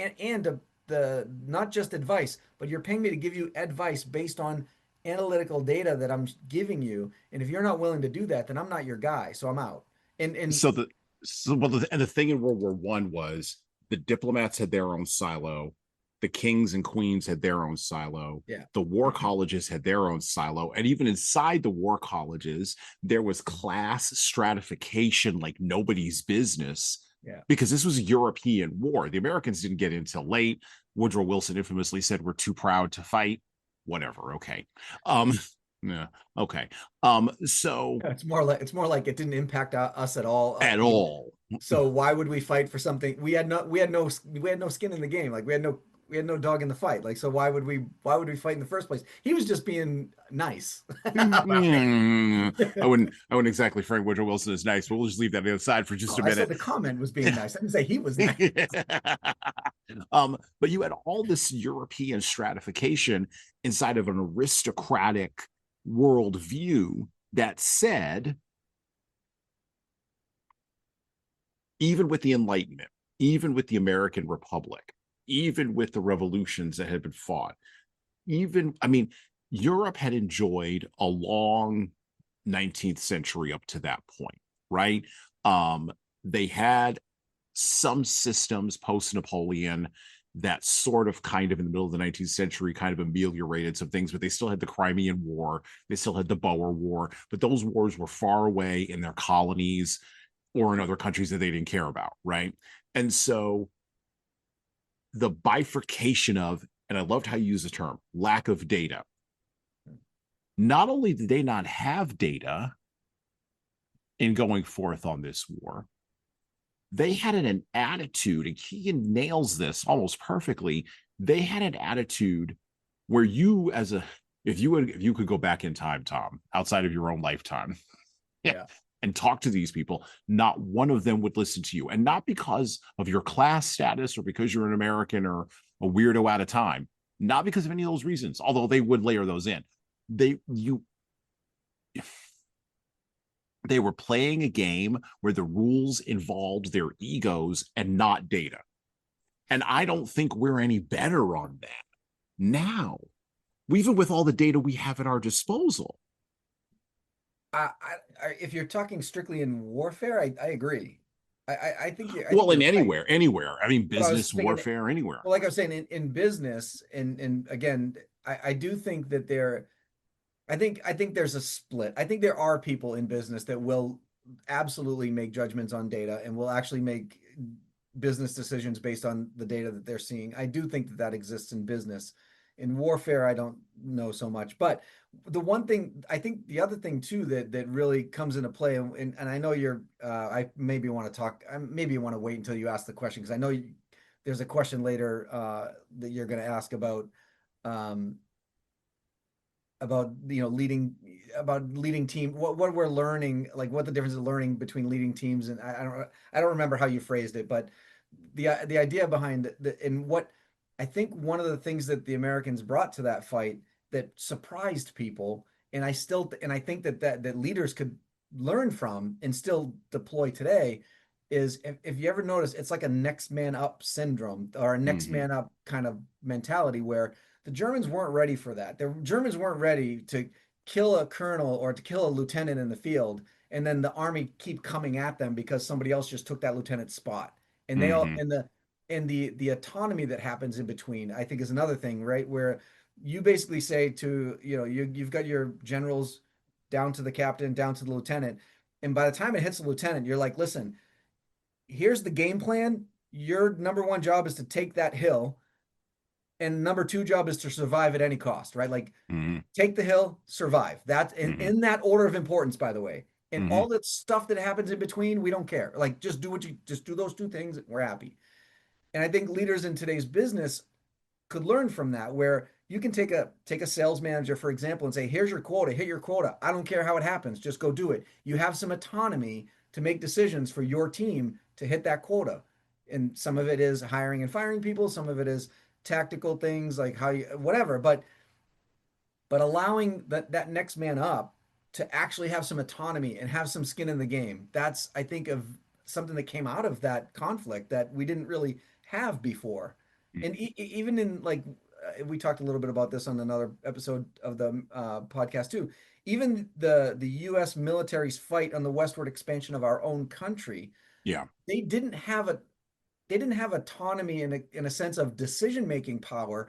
S2: not just advice, but you're paying me to give you advice based on analytical data that I'm giving you. And if you're not willing to do that, then I'm not your guy. So I'm out. And
S1: So the and the thing in World War I was the diplomats had their own silo, the kings and queens had their own silo,
S2: yeah,
S1: the war colleges had their own silo, and even inside the war colleges there was class stratification like nobody's business,
S2: yeah.
S1: because this was a European war. The Americans didn't get in until late. Woodrow Wilson infamously said, "We're too proud to fight." Whatever. Okay. Um, yeah. Okay. So
S2: It's more like it didn't impact us at all.
S1: at all.
S2: So why would we fight for something we had no skin in the game? Like we had no dog in the fight. Like, so why would we fight in the first place? He was just being nice about
S1: I wouldn't exactly frame Woodrow Wilson as nice, but we'll just leave that on the other side for just
S2: Oh,
S1: a
S2: I said
S1: minute.
S2: the comment was being nice. I didn't say he was nice.
S1: But you had all this European stratification inside of an aristocratic worldview that said, even with the Enlightenment, even with the American Republic, even with the revolutions that had been fought, even, I mean, Europe had enjoyed a long 19th century up to that point, right? They had some systems post Napoleon that sort of kind of in the middle of the 19th century kind of ameliorated some things, but they still had the Crimean War, they still had the Boer War, but those wars were far away in their colonies or in other countries that they didn't care about, right? And so the bifurcation of, and I loved how you use the term, lack of data. Not only did they not have data in going forth on this war, they had an attitude, and Keegan nails this almost perfectly. They had an attitude where you, as a, if you could go back in time, Tom, outside of your own lifetime, yeah,
S2: Yeah.
S1: and talk to these people, not one of them would listen to you, and not because of your class status or because you're an American or a weirdo out of time, not because of any of those reasons, although they would layer those in. You they were playing a game where the rules involved their egos and not data. And I don't think we're any better on that now, even with all the data we have at our disposal.
S2: If you're talking strictly in warfare, I agree. I think
S1: Well, in
S2: you're right.
S1: anywhere. I mean,
S2: But I was
S1: business,
S2: thinking,
S1: warfare, anywhere.
S2: well, like I was saying, in business, and again, I do think that I think there's a split. I think there are people in business that will absolutely make judgments on data and will actually make business decisions based on the data that they're seeing. I do think that that exists in business. In warfare, I don't know so much. But the one thing, I think the other thing too that really comes into play, and I know I maybe want to talk, maybe you want to wait until you ask the question, because I know there's a question later that you're going to ask um, about leading team, what we're learning, like what the difference is learning between leading teams. And I don't remember how you phrased it, but the idea behind and what I think one of the things that the Americans brought to that fight that surprised people, and I think that leaders could learn from and still deploy today, is if you ever notice, it's like a next man up syndrome or a next
S1: Mm-hmm.
S2: man up kind of mentality, where the Germans weren't ready for that. The Germans weren't ready to kill a colonel or to kill a lieutenant in the field, and then the army keep coming at them because somebody else just took that lieutenant's spot. And they all
S1: Mm-hmm.
S2: and the autonomy that happens in between, I think, is another thing, right? Where you basically say to, you've got your generals down to the captain, down to the lieutenant, and by the time it hits the lieutenant, you're like, listen, here's the game plan. Your number one job is to take that hill, and number two job is to survive at any cost, right? Like,
S1: Mm-hmm.
S2: take the hill, survive. That's
S1: Mm-hmm.
S2: in that order of importance, by the way. And all the stuff that happens in between, we don't care. Like, just do those two things, and we're happy. And I think leaders in today's business could learn from that, where you can take a sales manager, for example, and say, here's your quota, hit your quota. I don't care how it happens, just go do it. You have some autonomy to make decisions for your team to hit that quota. And some of it is hiring and firing people, some of it is tactical things like how you whatever, but allowing that next man up to actually have some autonomy and have some skin in the game. That's, I think, of something that came out of that conflict that we didn't really have before. And even in like, we talked a little bit about this on another episode of the podcast too. Even the U.S. military's fight on the westward expansion of our own country,
S1: Yeah.
S2: they didn't have autonomy in a sense of decision making power.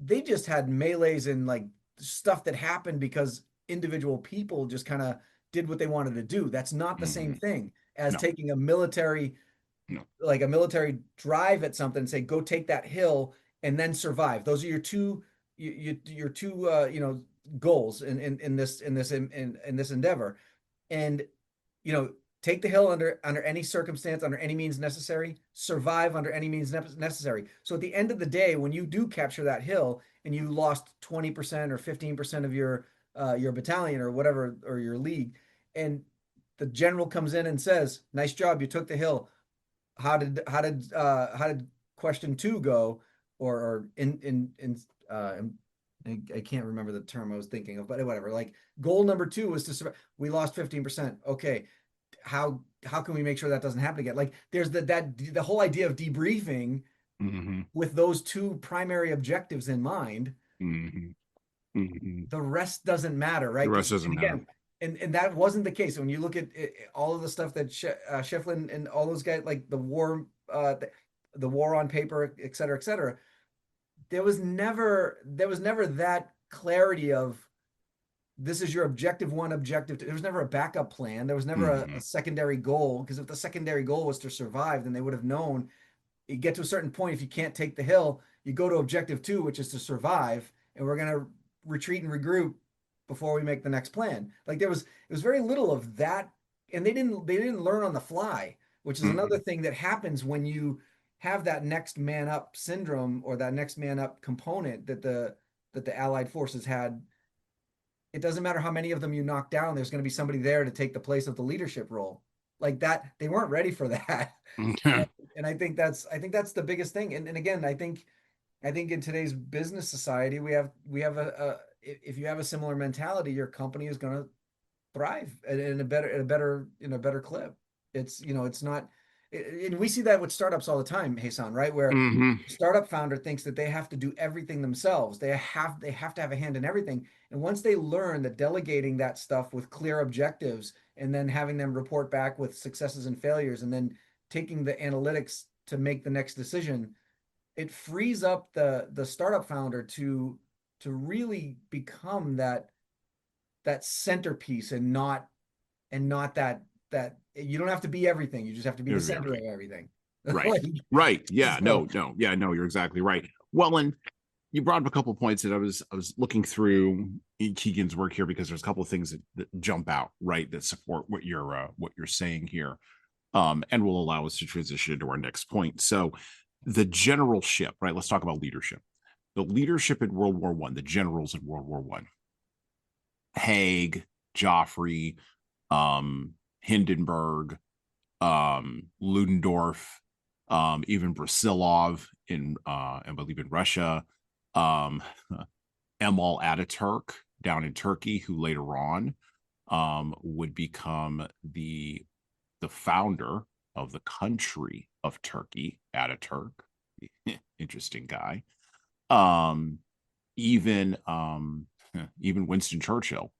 S2: They just had melees and like stuff that happened because individual people just kind of did what they wanted to do. That's not the same thing as
S1: No.
S2: taking a military,
S1: No.
S2: like a military drive at something and say, go take that hill and then survive. Those are your two, your two, goals in this endeavor. And, take the hill under any circumstance, under any means necessary, survive under any means necessary. So at the end of the day, when you do capture that hill and you lost 20% or 15% of your battalion or whatever, or your league, and the general comes in and says, nice job, you took the hill. How did question two go? Or I can't remember the term I was thinking of, but whatever. Like, goal number two was to survive. We lost 15%. Okay, how can we make sure that doesn't happen again? Like, there's the whole idea of debriefing with those two primary objectives in mind. The rest doesn't matter, right?
S1: The rest doesn't
S2: And
S1: matter.
S2: again, and that wasn't the case. When you look at all of the stuff that Shefflin and all those guys, like the war on paper, et cetera, there was never that clarity of, this is your objective one, objective two. There was never a backup plan. There was never a secondary goal, because if the secondary goal was to survive, then they would have known, you get to a certain point, if you can't take the hill, you go to objective two, which is to survive, and we're going to retreat and regroup before we make the next plan. Like, it was very little of that, and they didn't learn on the fly, which is another thing that happens when you have that next man up syndrome, or that next man up component that the Allied forces had. It doesn't matter how many of them you knock down, there's going to be somebody there to take the place of the leadership role. Like that, they weren't ready for that. And I think that's the biggest thing. And again, I think in today's business society, we have if you have a similar mentality, your company is going to thrive in a better clip. It's not, and we see that with startups all the time, Hasan, right? Where the startup founder thinks that they have to do everything themselves. They have to have a hand in everything. And once they learn that delegating that stuff with clear objectives, and then having them report back with successes and failures, and then taking the analytics to make the next decision, it frees up the startup founder to really become that centerpiece, and not that you don't have to be everything. You just have to be the center of everything.
S1: Right. Right. Yeah. No. Yeah. No. You're exactly right. Well, and you brought up a couple of points that I was looking through Keegan's work here, because there's a couple of things that jump out, right, that support what you're saying here, and will allow us to transition to our next point. So, the generalship, right? Let's talk about leadership. The leadership in World War I, the generals in World War I, Haig, Joffrey, Hindenburg, Ludendorff, even Brusilov I believe in Russia, Kemal Ataturk down in Turkey, who later on would become the founder of the country of Turkey, Ataturk. Interesting guy. Even Winston Churchill,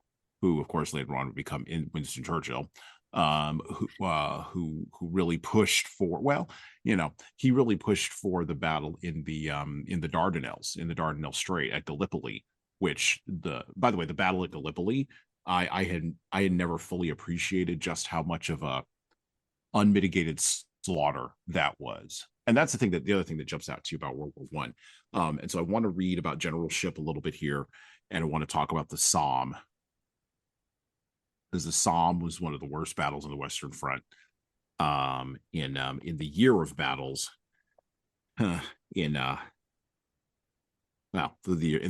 S1: who of course later on would become Winston Churchill, who really pushed for, well, he really pushed for the battle in the Dardanelles, in the Dardanelles Strait at Gallipoli, which by the way, the battle at Gallipoli, I had never fully appreciated just how much of a unmitigated slaughter that was. And that's the other thing that jumps out to you about World War One. And so I want to read about generalship a little bit here, and I want to talk about the Somme. as the Somme was one of the worst battles on the Western Front. In the year of battles, in the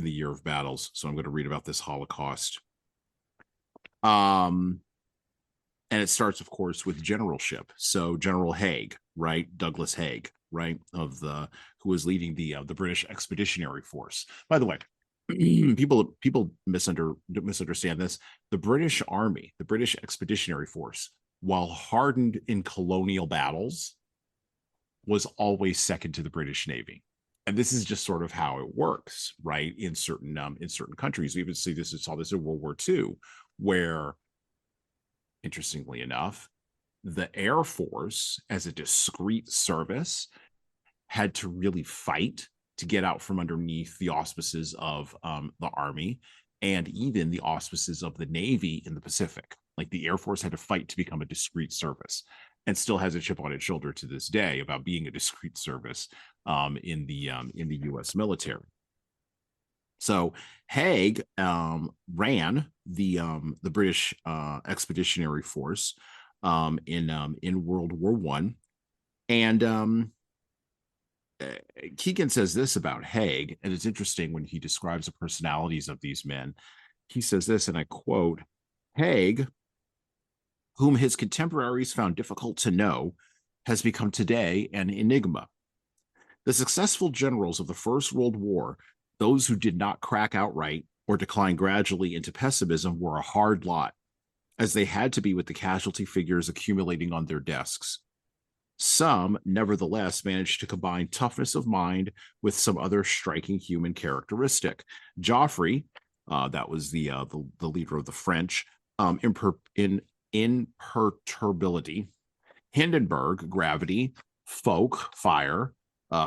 S1: year of battles. So I'm going to read about this Holocaust. And it starts, of course, with generalship. So General Haig, right? Douglas Haig, right? Who was leading the British Expeditionary Force. By the way, people misunderstand this. The British Army, the British Expeditionary Force, while hardened in colonial battles, was always second to the British Navy. And this is just sort of how it works, right? In certain countries. We even saw this in World War II, where, interestingly enough, the Air Force, as a discrete service, had to really fight to get out from underneath the auspices of the Army and even the auspices of the Navy in the Pacific. Like, the Air Force had to fight to become a discrete service, and still has a chip on its shoulder to this day about being a discrete service in the U.S. military. So Haig ran the British Expeditionary Force in World War One, and Keegan says this about Haig, and it's interesting when he describes the personalities of these men. He says this, and I quote, "Haig, whom his contemporaries found difficult to know, has become today an enigma. The successful generals of the First World War, those who did not crack outright or decline gradually into pessimism, were a hard lot, as they had to be with the casualty figures accumulating on their desks. Some, nevertheless, managed to combine toughness of mind with some other striking human characteristic. Joffre, that was the leader of the French, imperturbability, Hindenburg, gravity, Foch, fire,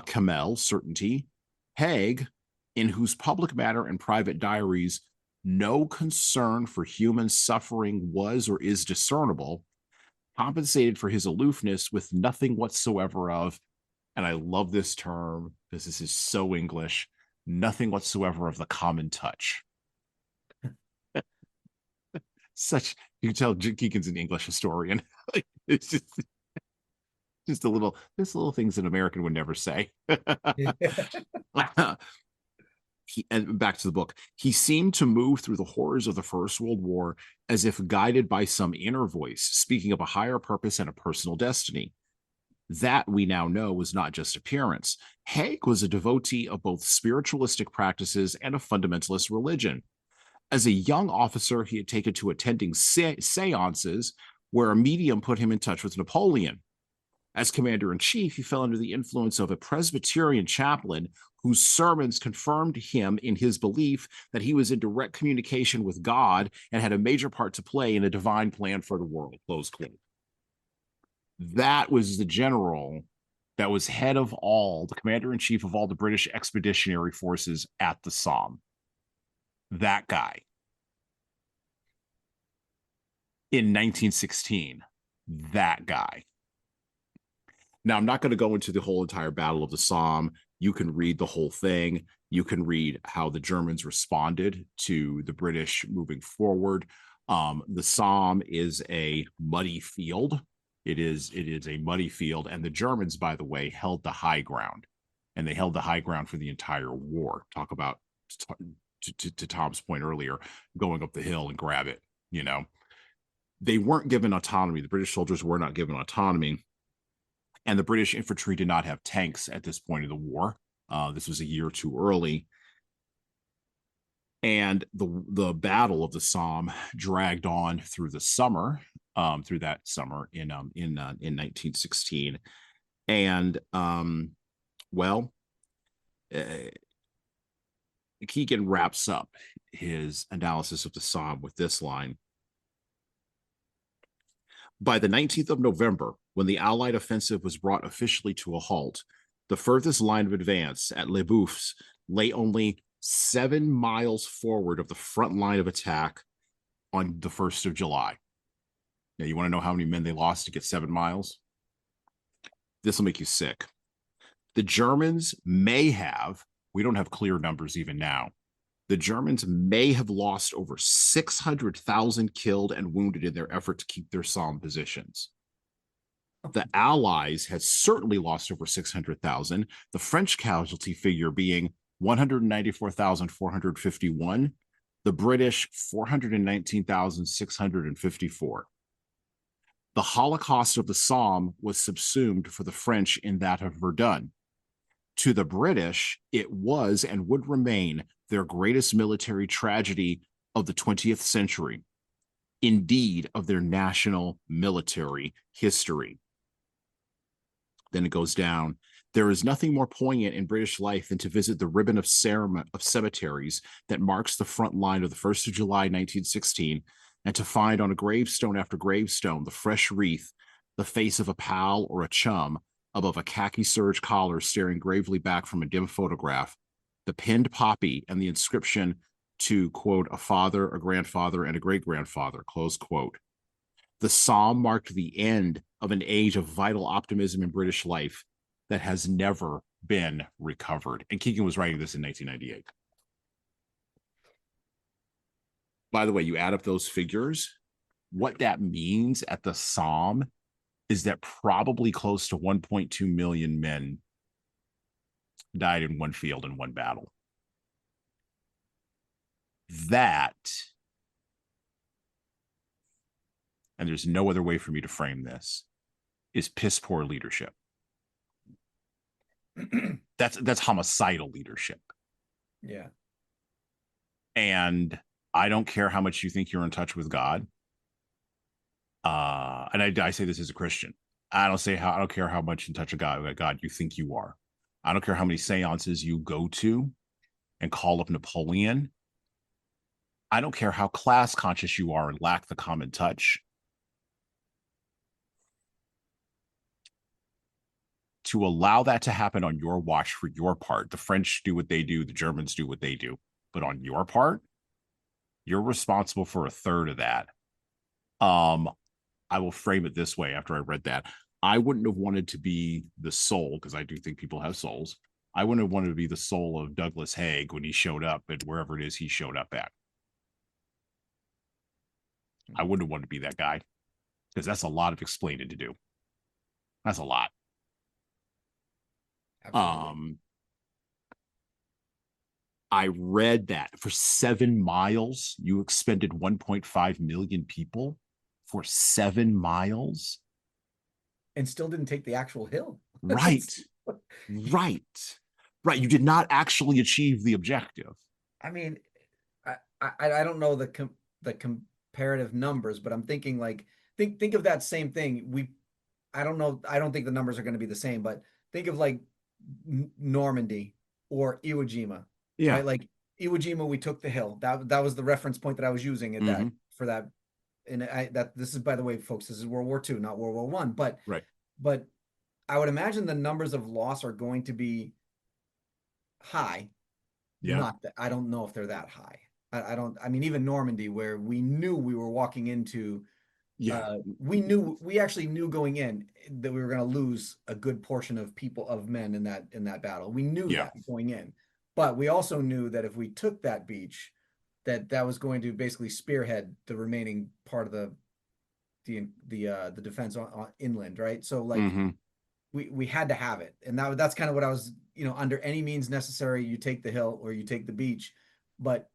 S1: Kamel, certainty, Haig, in whose public matter and private diaries no concern for human suffering was or is discernible, compensated for his aloofness with nothing whatsoever of," and I love this term because this is so English, "nothing whatsoever of the common touch." Such, you can tell Keegan's an English historian. It's just little things an American would never say. And back to the book. He seemed to move through the horrors of the First World War as if guided by some inner voice, speaking of a higher purpose and a personal destiny. That, we now know, was not just appearance. Haig was a devotee of both spiritualistic practices and a fundamentalist religion. As a young officer, he had taken to attending seances where a medium put him in touch with Napoleon. As commander-in-chief, he fell under the influence of a Presbyterian chaplain whose sermons confirmed him in his belief that he was in direct communication with God and had a major part to play in a divine plan for the world, close quote. That was the general that was head of all, the commander-in-chief of all the British Expeditionary Forces at the Somme. That guy. In 1916, that guy. Now, I'm not going to go into the whole entire Battle of the Somme. You can read the whole thing. You can read how the Germans responded to the British moving forward. The Somme is a muddy field. It is a muddy field. And the Germans, by the way, held the high ground. And they held the high ground for the entire war. Talk about, to Tom's point earlier, going up the hill and grab it, you know. They weren't given autonomy. The British soldiers were not given autonomy. And the British infantry did not have tanks at this point of the war. This was a year or two early. And the Battle of the Somme dragged on through the summer, through that summer in 1916. And, Keegan wraps up his analysis of the Somme with this line. By the 19th of November, when the Allied offensive was brought officially to a halt, the furthest line of advance at Les Bouffes lay only 7 miles forward of the front line of attack on the 1st of July. Now, you want to know how many men they lost to get 7 miles? This will make you sick. The Germans may have, we don't have clear numbers even now, the Germans may have lost over 600,000 killed and wounded in their effort to keep their Somme positions. The Allies had certainly lost over 600,000, the French casualty figure being 194,451, the British 419,654. The Holocaust of the Somme was subsumed for the French in that of Verdun. To the British, it was and would remain their greatest military tragedy of the 20th century, indeed of their national military history. Then it goes down. There is nothing more poignant in British life than to visit the ribbon of cemeteries that marks the front line of the 1st of July, 1916, and to find on a gravestone after gravestone the fresh wreath, the face of a pal or a chum above a khaki serge collar staring gravely back from a dim photograph, the pinned poppy, and the inscription to, quote, a father, a grandfather, and a great-grandfather, close quote. The Somme marked the end of an age of vital optimism in British life that has never been recovered. And Keegan was writing this in 1998. By the way, you add up those figures, what that means at the Somme is that probably close to 1.2 million men died in one field in one battle. That, and there's no other way for me to frame this, is piss poor leadership. That's homicidal leadership.
S2: Yeah.
S1: And I don't care how much you think you're in touch with God. And I say this as a Christian. I don't care how much in touch of God you think you are. I don't care how many seances you go to and call up Napoleon. I don't care how class conscious you are and lack the common touch. To allow that to happen on your watch for your part, the French do what they do, the Germans do what they do, but on your part, you're responsible for a third of that. I will frame it this way after I read that. I wouldn't have wanted to be the soul, because I do think people have souls. I wouldn't have wanted to be the soul of Douglas Haig when he showed up at wherever it is he showed up at. I wouldn't have wanted to be that guy, because that's a lot of explaining to do. That's a lot. Absolutely. I read that for 7 miles, you expended 1.5 million people for 7 miles.
S2: And still didn't take the actual hill.
S1: Right. Right. You did not actually achieve the objective.
S2: I mean, I don't know the comparative numbers, but I'm thinking like, think of that same thing. I don't know. I don't think the numbers are going to be the same, but think of like Normandy or Iwo Jima.
S1: Yeah.
S2: Right? Like Iwo Jima, we took the hill. That was the reference point that I was using at that for that. And this is, by the way, folks, this is World War II, not World War I. But I would imagine the numbers of loss are going to be high.
S1: Yeah.
S2: Not that I don't know if they're that high. I mean, even Normandy, where we knew we were walking into, we actually knew going in that we were going to lose a good portion of men in that battle. We knew that going in, but we also knew that if we took that beach, that was going to basically spearhead the remaining part of the defense on inland, right? So like we had to have it, and that's kind of what I was, under any means necessary, you take the hill or you take the beach, but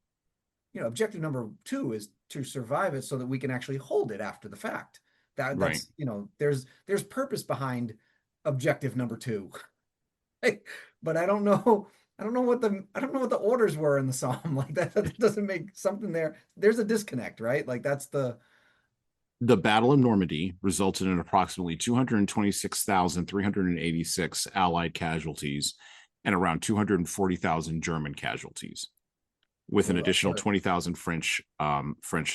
S2: objective number 2 is to survive it so that we can actually hold it after the fact. That's there's purpose behind objective number 2. But I don't know what the orders were in the Somme. Like that doesn't make something there. There's a disconnect, right? Like that's the
S1: Battle of Normandy resulted in approximately 226,386 Allied casualties and around 240,000 German casualties, with an additional 20,000 French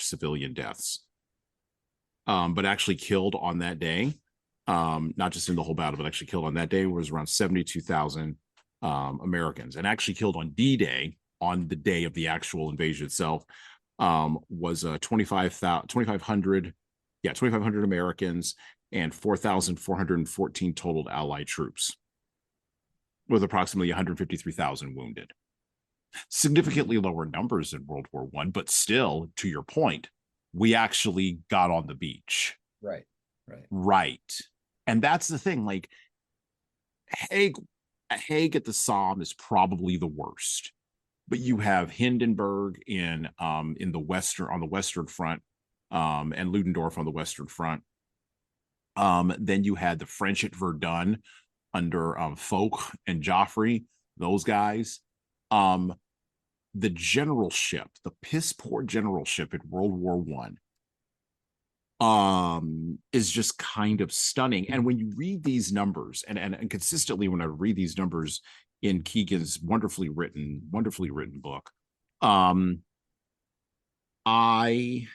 S1: civilian deaths. But actually killed on that day, not just in the whole battle, but actually killed on that day was around 72,000 Americans. And actually killed on D-Day, on the day of the actual invasion itself, was 2,500 Americans and 4,414 totaled Allied troops, with approximately 153,000 wounded. significantly lower numbers in World War I, but still, to your point, we actually got on the beach.
S2: Right. Right.
S1: Right. And that's the thing. Like Hague, Hague at the Somme is probably the worst. But you have Hindenburg in the western on the western front, and Ludendorff on the western front. Then you had the French at Verdun under Foch and Joffre, those guys. The generalship, the piss poor generalship in World War One, is just kind of stunning. And when you read these numbers, and consistently when I read these numbers in Keegan's wonderfully written book, I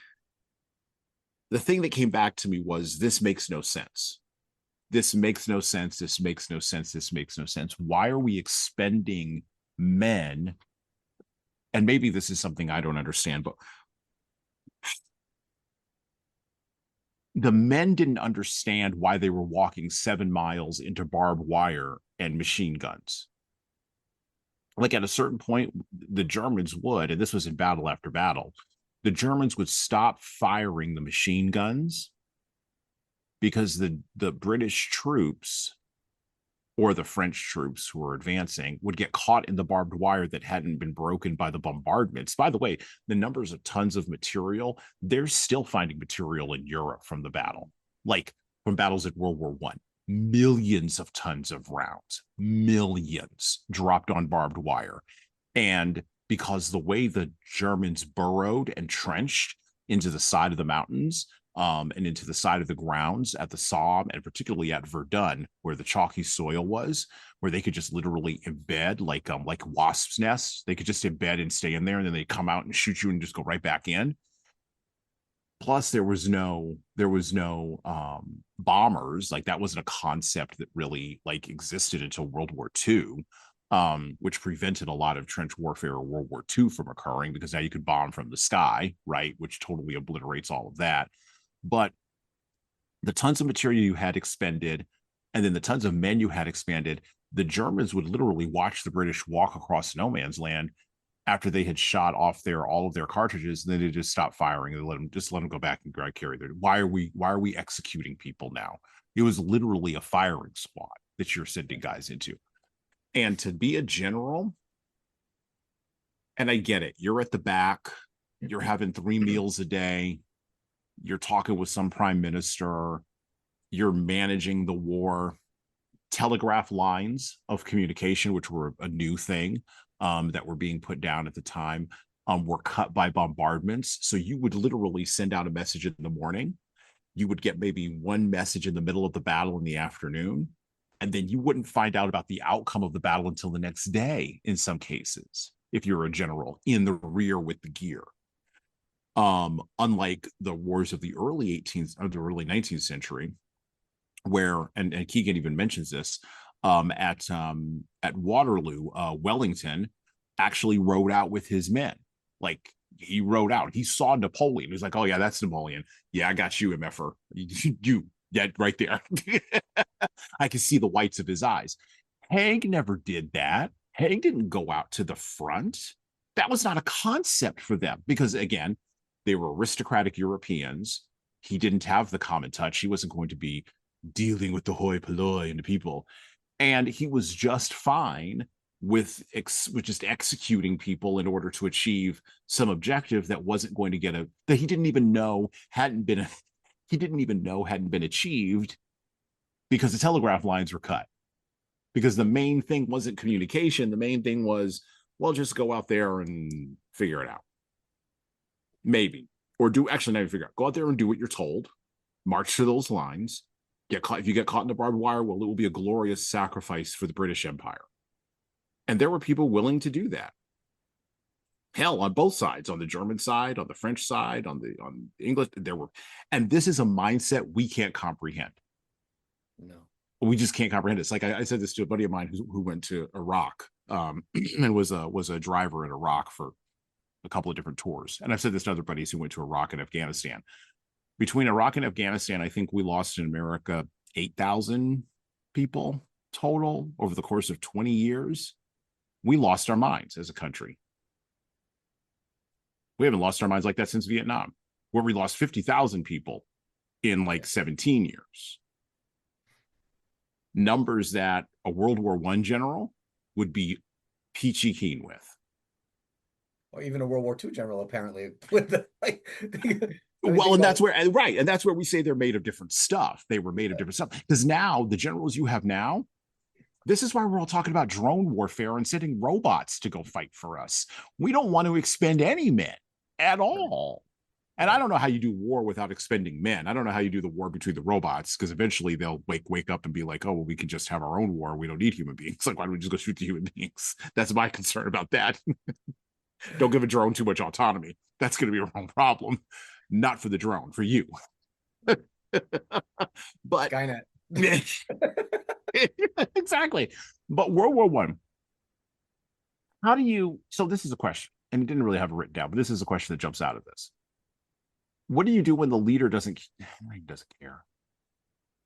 S1: the thing that came back to me was, this makes no sense. This makes no sense. This makes no sense. This makes no sense. Why are we expending men? And maybe this is something I don't understand, but the men didn't understand why they were walking 7 miles into barbed wire and machine guns. Like at a certain point, the Germans would, and this was in battle after battle, the Germans would stop firing the machine guns because the British troops or the French troops who were advancing would get caught in the barbed wire that hadn't been broken by the bombardments. By the way, the numbers of tons of material, they're still finding material in Europe from the battle, like from battles at World War One. Millions of tons of rounds, millions dropped on barbed wire. And because the way the Germans burrowed and trenched into the side of the mountains, and into the side of the grounds at the Somme, and particularly at Verdun, where the chalky soil was, where they could just literally embed like wasps' nests. They could just embed and stay in there, and then they come out and shoot you and just go right back in. Plus, there was no bombers. Like that wasn't a concept that really like existed until World War II, which prevented a lot of trench warfare or World War II from occurring, because now you could bomb from the sky, right? Which totally obliterates all of that. But the tons of material you had expended, and then the tons of men you had expended, the Germans would literally watch the British walk across no man's land after they had shot off all of their cartridges, and then they just stop firing and let them go back and carry their. Why are we executing people now? It was literally a firing squad that you're sending guys into. And to be a general, and I get it, you're at the back, you're having 3 meals a day, you're talking with some prime minister, you're managing the war. Telegraph lines of communication, which were a new thing, that were being put down at the time, were cut by bombardments. So you would literally send out a message in the morning. You would get maybe one message in the middle of the battle in the afternoon, and then you wouldn't find out about the outcome of the battle until the next day in some cases, if you're a general in the rear with the gear. Unlike the wars of the early 18th or the early 19th century, where and Keegan even mentions this, at Waterloo, Wellington actually rode out with his men. Like he rode out, he saw Napoleon. He was like, "Oh yeah, that's Napoleon. Yeah, I got you, MFer. You, yeah, right there." I can see the whites of his eyes. Haig never did that. Haig didn't go out to the front. That was not a concept for them, because again, they were aristocratic Europeans. He didn't have the common touch. He wasn't going to be dealing with the hoi polloi and the people. And he was just fine with just executing people in order to achieve some objective that wasn't going to that he didn't even know hadn't been achieved, because the telegraph lines were cut. Because the main thing wasn't communication. The main thing was, well, just go out there and figure it out. Maybe. Or not even figure out. Go out there and do what you're told. March to those lines. Get caught. If you get caught in the barbed wire, well, it will be a glorious sacrifice for the British Empire. And there were people willing to do that. Hell, on both sides, on the German side, on the French side, on the English, there were. And this is a mindset we can't comprehend.
S2: No.
S1: We just can't comprehend it. It's like I said this to a buddy of mine who went to Iraq, and was a driver in Iraq for a couple of different tours. And I've said this to other buddies who went to Iraq and Afghanistan. Between Iraq and Afghanistan, I think we lost in America 8,000 people total over the course of 20 years. We lost our minds as a country. We haven't lost our minds like that since Vietnam, where we lost 50,000 people in like 17 years. Numbers that a World War I general would be peachy keen with.
S2: Or even a World War II general, apparently. With the, like,
S1: well, and that's where, right. And that's where we say they're made of different stuff. They were made of different stuff. Because now, the generals you have now, this is why we're all talking about drone warfare and sending robots to go fight for us. We don't want to expend any men at all. And I don't know how you do war without expending men. I don't know how you do the war between the robots, because eventually they'll wake up and be like, oh, well, we can just have our own war. We don't need human beings. Like, why don't we just go shoot the human beings? That's my concern about that. Don't give a drone too much autonomy. That's going to be a wrong problem. Not for the drone, for you. But
S2: Skynet.
S1: Exactly. But World War One, how do you, so this is a question, and it didn't really have it written down, but this is a question that jumps out of this. What do you do when the leader doesn't care?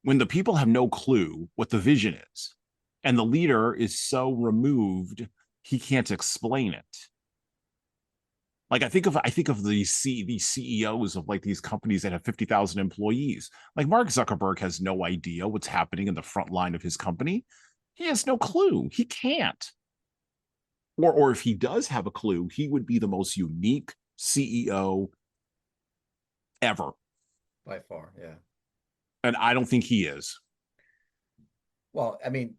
S1: When the people have no clue what the vision is, and the leader is so removed he can't explain it. Like I think of these CEOs of like these companies that have 50,000 employees. Like Mark Zuckerberg has no idea what's happening in the front line of his company. He has no clue. He can't. Or if he does have a clue, he would be the most unique CEO ever.
S2: By far, yeah.
S1: And I don't think he is.
S2: Well, I mean,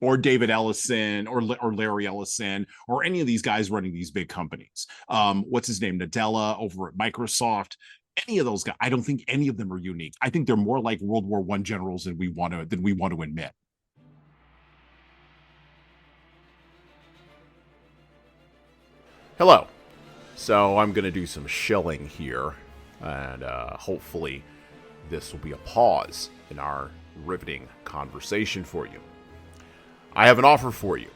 S1: or David Ellison or Larry Ellison or any of these guys running these big companies. What's his name? Nadella over at Microsoft. Any of those guys, I don't think any of them are unique. I think they're more like World War I generals than we want to admit. Hello. So I'm going to do some shilling here, and hopefully this will be a pause in our riveting conversation for you. I have an offer for you.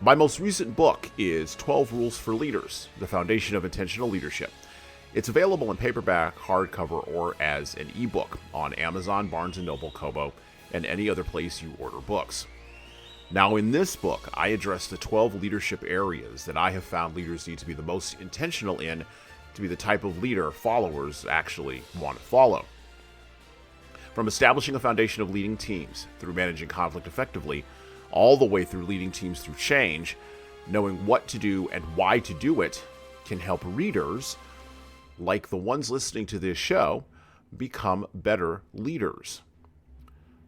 S1: My most recent book is 12 Rules for Leaders, the Foundation of Intentional Leadership. It's available in paperback, hardcover, or as an ebook on Amazon, Barnes & Noble, Kobo, and any other place you order books. Now, in this book, I address the 12 leadership areas that I have found leaders need to be the most intentional in to be the type of leader followers actually want to follow. From establishing a foundation of leading teams through managing conflict effectively, all the way through leading teams through change, knowing what to do and why to do it can help readers, like the ones listening to this show, become better leaders.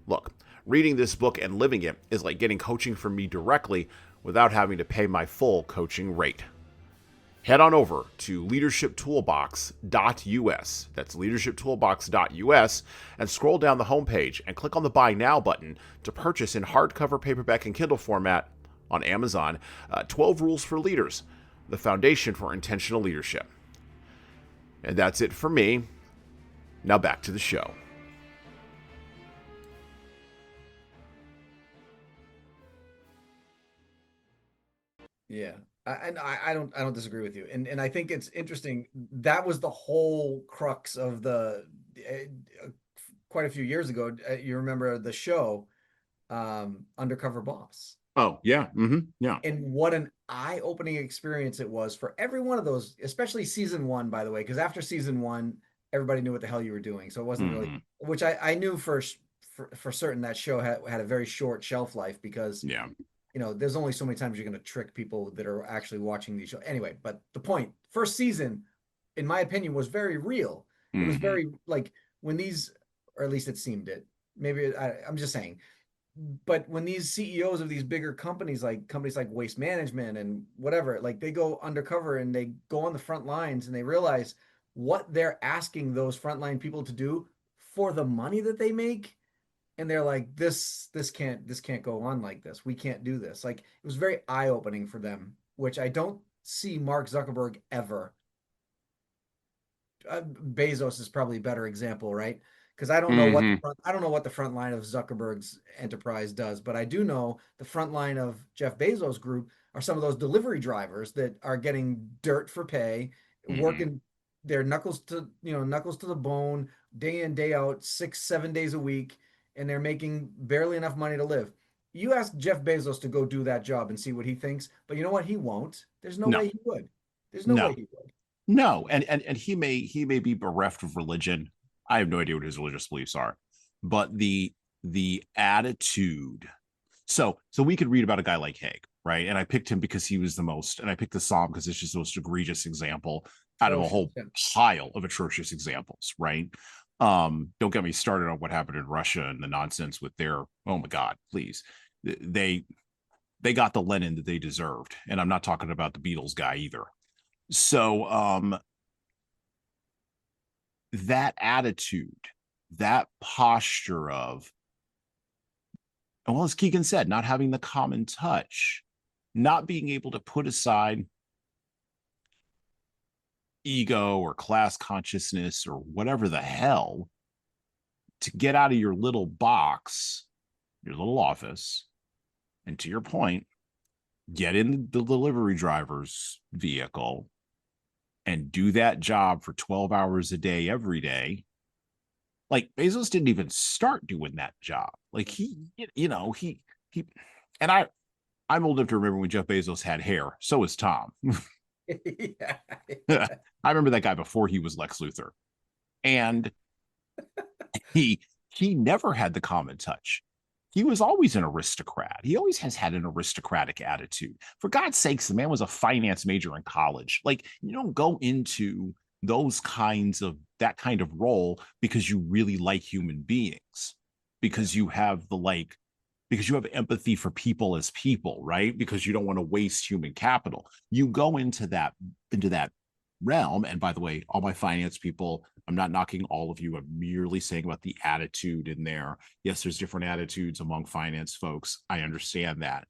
S1: Look, reading this book and living it is like getting coaching from me directly without having to pay my full coaching rate. Head on over to leadershiptoolbox.us. That's leadershiptoolbox.us, and scroll down the homepage and click on the Buy Now button to purchase in hardcover, paperback, and Kindle format on Amazon 12 Rules for Leaders, the foundation for intentional leadership. And that's it for me. Now back to the show.
S2: Yeah. I don't disagree with you, and I think it's interesting. That was the whole crux of the quite a few years ago. You remember the show, Undercover Boss?
S1: Oh yeah, yeah.
S2: And what an eye-opening experience it was for every one of those, especially season one, by the way, because after season one, everybody knew what the hell you were doing. So it wasn't really, which I knew for certain that show had a very short shelf life because
S1: yeah.
S2: You know, there's only so many times you're going to trick people that are actually watching these shows. Anyway, but the point, first season, in my opinion, was very real. It was very like when these, or at least it seemed it. Maybe I'm just saying. But when these CEOs of these bigger companies like Waste Management and whatever, like they go undercover and they go on the front lines and they realize what they're asking those frontline people to do for the money that they make. And they're like, this can't go on like this. We can't do this. Like, it was very eye-opening for them, which I don't see Mark Zuckerberg ever. Bezos is probably a better example, right? Because I don't know what the front line of Zuckerberg's enterprise does, but I do know the front line of Jeff Bezos' group are some of those delivery drivers that are getting dirt for pay, working their knuckles to the bone, day in, day out, 6-7 days a week, and they're making barely enough money to live. You ask Jeff Bezos to go do that job and see what he thinks, but you know what? He won't. There's no way he would. There's no way he would.
S1: No, and he may be bereft of religion. I have no idea what his religious beliefs are, but the attitude. So we could read about a guy like Haig, right? And I picked him because he was the most, and I picked the Somme because it's just the most egregious example out of a
S2: Atrocious.
S1: whole
S2: Yeah.
S1: pile of atrocious examples, right? Don't get me started on what happened in Russia and the nonsense with their, oh my God, please. They they got the Lenin that they deserved. And I'm not talking about the Beatles guy either. So that attitude, that posture of, well, as Keegan said, not having the common touch, not being able to put aside ego or class consciousness or whatever the hell to get out of your little box, your little office, and to your point, get in the delivery driver's vehicle and do that job for 12 hours a day every day. Like Bezos didn't even start doing that job. Like he and I'm old enough to remember when Jeff Bezos had hair. So is Tom.
S2: Yeah.
S1: I remember that guy before he was Lex Luthor. And he he never had the common touch. He was always an aristocrat. He always has had an aristocratic attitude. For God's sakes, the man was a finance major in college. Like, you don't go into those kinds of that kind of role because you really like human beings, because you have the like, because you have empathy for people as people, right? Because you don't want to waste human capital. You go into that realm. And by the way, all my finance people, I'm not knocking all of you. I'm merely saying about the attitude in there. Yes, there's different attitudes among finance folks. I understand that.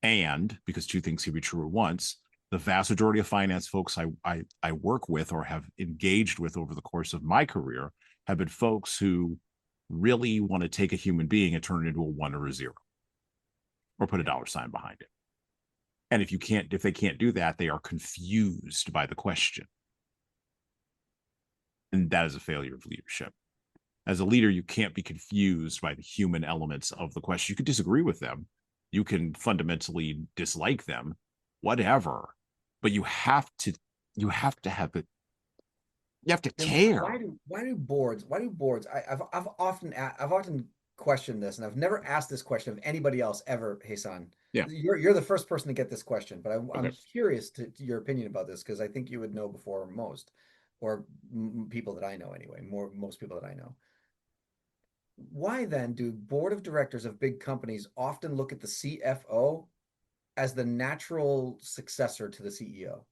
S1: And because two things can be true at once, the vast majority of finance folks I work with or have engaged with over the course of my career have been folks who really want to take a human being and turn it into a one or a zero or put a dollar sign behind it. And if they can't do that, they are confused by the question. And that is a failure of leadership. As a leader, you can't be confused by the human elements of the question. You can disagree with them, you can fundamentally dislike them, whatever, but you have to have it. You have to
S2: And
S1: care.
S2: why do boards I've often questioned this, and I've never asked this question of anybody else ever, Hassan.
S1: Yeah.
S2: You're the first person to get this question, but I'm
S1: Okay.
S2: curious to your opinion about this because I think you would know before most, or people that I know anyway, most people that I know. Why then do board of directors of big companies often look at the CFO as the natural successor to the CEO?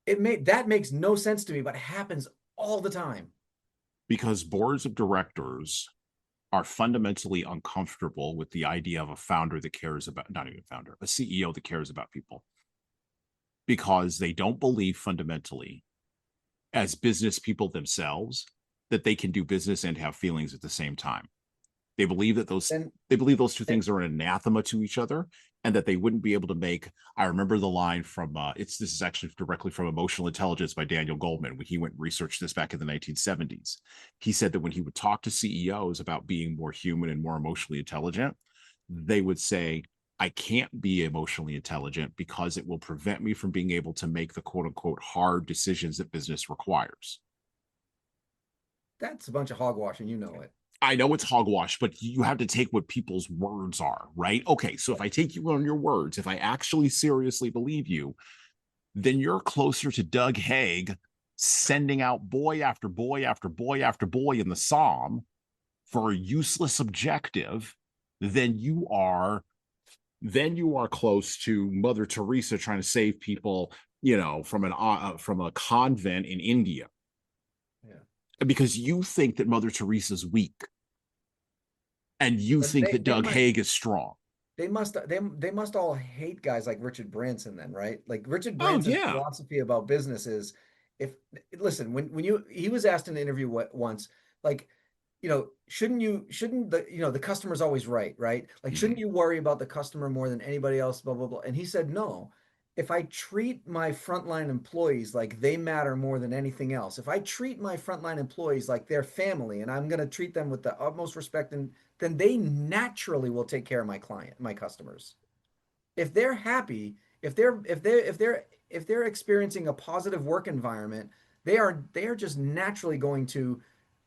S2: That makes no sense to me, but it happens all the time.
S1: Because boards of directors are fundamentally uncomfortable with the idea of a founder that cares about, not even a founder, a CEO that cares about people, because they don't believe fundamentally as business people themselves that they can do business and have feelings at the same time. They believe that those
S2: And
S1: they believe those two
S2: and
S1: things are an anathema to each other, and that they wouldn't be able to make. I remember the line from this is actually directly from Emotional Intelligence by Daniel Goleman when he went and researched this back in the 1970s. He said that when he would talk to CEOs about being more human and more emotionally intelligent, they would say, I can't be emotionally intelligent because it will prevent me from being able to make the quote unquote hard decisions that business requires.
S2: that's a bunch of hogwash, and you know it.
S1: I know it's hogwash, but you have to take what people's words are, right? Okay, so if I take you on your words, if I actually seriously believe you, then you're closer to Doug Haig sending out boy after boy after boy after boy in the Somme for a useless objective than you are close to Mother Teresa trying to save people, from a convent in India,
S2: Yeah.
S1: because you think that Mother Teresa's weak and you
S2: But
S1: think that
S2: they
S1: Doug
S2: must
S1: Haig is strong.
S2: they must all hate guys like Richard Branson then, right? Like Richard
S1: Oh
S2: Branson's
S1: yeah.
S2: philosophy about business is if listen, when you he was asked in an interview once, like, shouldn't the customer's always right, right? Like,
S1: Mm-hmm.
S2: shouldn't you worry about the customer more than anybody else, blah, blah, blah. And he said, no. If I treat my frontline employees like they matter more than anything else, if I treat my frontline employees like their family and I'm going to treat them with the utmost respect, and then they naturally will take care of my customers. If they're happy, if they're if they're experiencing a positive work environment, they are just naturally going to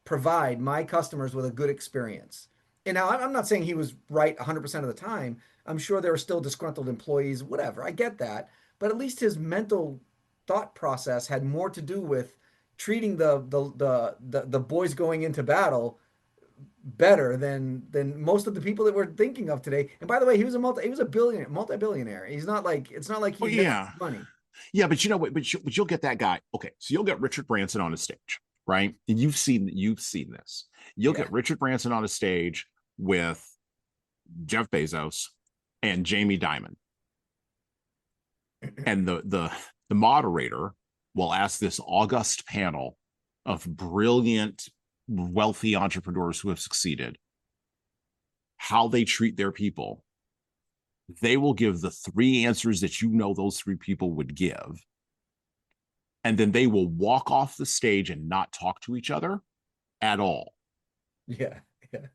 S2: provide my customers with a good experience. And now I'm not saying he was right 100% of the time. I'm sure there are still disgruntled employees, whatever. I get that, but at least his mental thought process had more to do with treating the boys going into battle better than most of the people that we're thinking of today. And by the way, he was a billionaire, multi-billionaire. He's not like it's not like
S1: Oh
S2: he never
S1: yeah,
S2: had money.
S1: yeah, but you know what? But you'll get that guy. Okay, so you'll get Richard Branson on a stage, right? And you've seen this. You'll
S2: Yeah.
S1: get Richard Branson on a stage with Jeff Bezos and Jamie Dimon, and the moderator will ask this august panel of brilliant, wealthy entrepreneurs who have succeeded how they treat their people. They will give the three answers that you know those three people would give, and then they will walk off the stage and not talk to each other at all.
S2: Yeah. Yeah.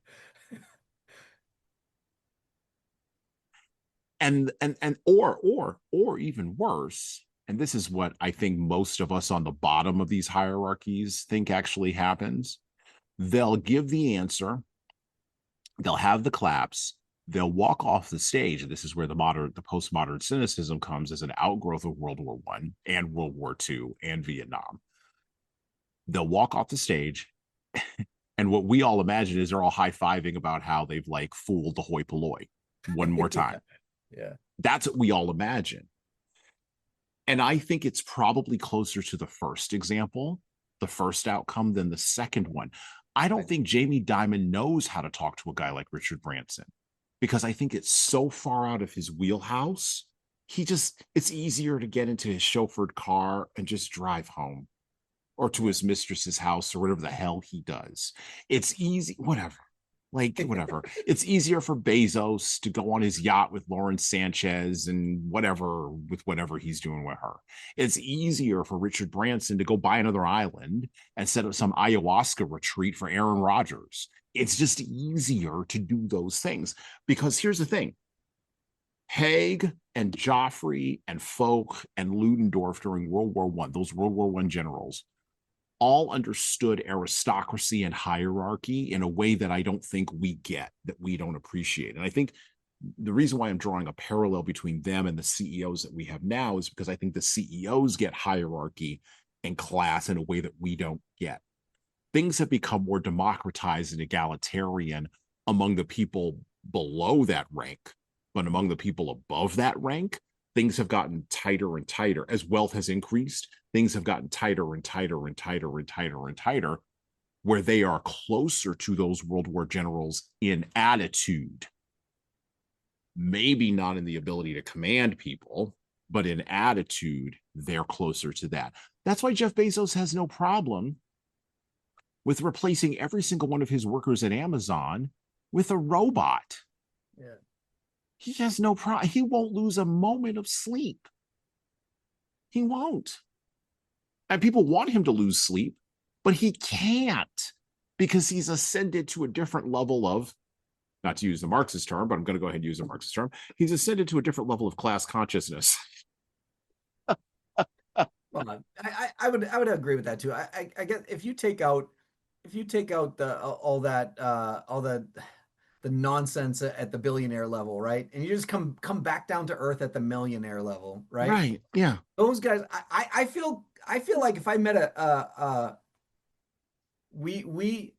S1: And even worse, and this is what I think most of us on the bottom of these hierarchies think actually happens. They'll give the answer, they'll have the claps, they'll walk off the stage. And this is where the postmodern cynicism comes as an outgrowth of World War I and World War II and Vietnam. They'll walk off the stage, and what we all imagine is they're all high-fiving about how they've like fooled the hoi polloi one more time.
S2: Yeah.
S1: That's what we all imagine. And I think it's probably closer to the first example, the first outcome, than the second one. I don't think Jamie Dimon knows how to talk to a guy like Richard Branson, because I think it's so far out of his wheelhouse. It's easier to get into his chauffeured car and just drive home, or to his mistress's house, or whatever the hell he does. It's easy, whatever. Like, whatever. It's easier for Bezos to go on his yacht with Lauren Sanchez and whatever he's doing with her. It's easier for Richard Branson to go buy another island and set up some ayahuasca retreat for Aaron Rodgers. It's just easier to do those things, because here's the thing. Haig and Joffrey and Foch and Ludendorff during World War I, those World War I generals, all understood aristocracy and hierarchy in a way that I don't think we get, that we don't appreciate. And I think the reason why I'm drawing a parallel between them and the CEOs that we have now is because I think the CEOs get hierarchy and class in a way that we don't get. Things have become more democratized and egalitarian among the people below that rank, but among the people above that rank, things have gotten tighter and tighter. As wealth has increased, things have gotten tighter and tighter and tighter and tighter and tighter, where they are closer to those World War generals in attitude. Maybe not in the ability to command people, but in attitude, they're closer to that. That's why Jeff Bezos has no problem with replacing every single one of his workers at Amazon with a robot.
S2: Yeah.
S1: He has no problem. He won't lose a moment of sleep. He won't. And people want him to lose sleep, but he can't, because he's ascended to a different level of, not to use the Marxist term, but I'm going to go ahead and use a Marxist term. He's ascended to a different level of class consciousness.
S2: Well, I would agree with that too. I guess if you take out the all the nonsense at the billionaire level, right? And you just come back down to earth at the millionaire level, right?
S1: Right. Yeah.
S2: Those guys, I feel like if I met we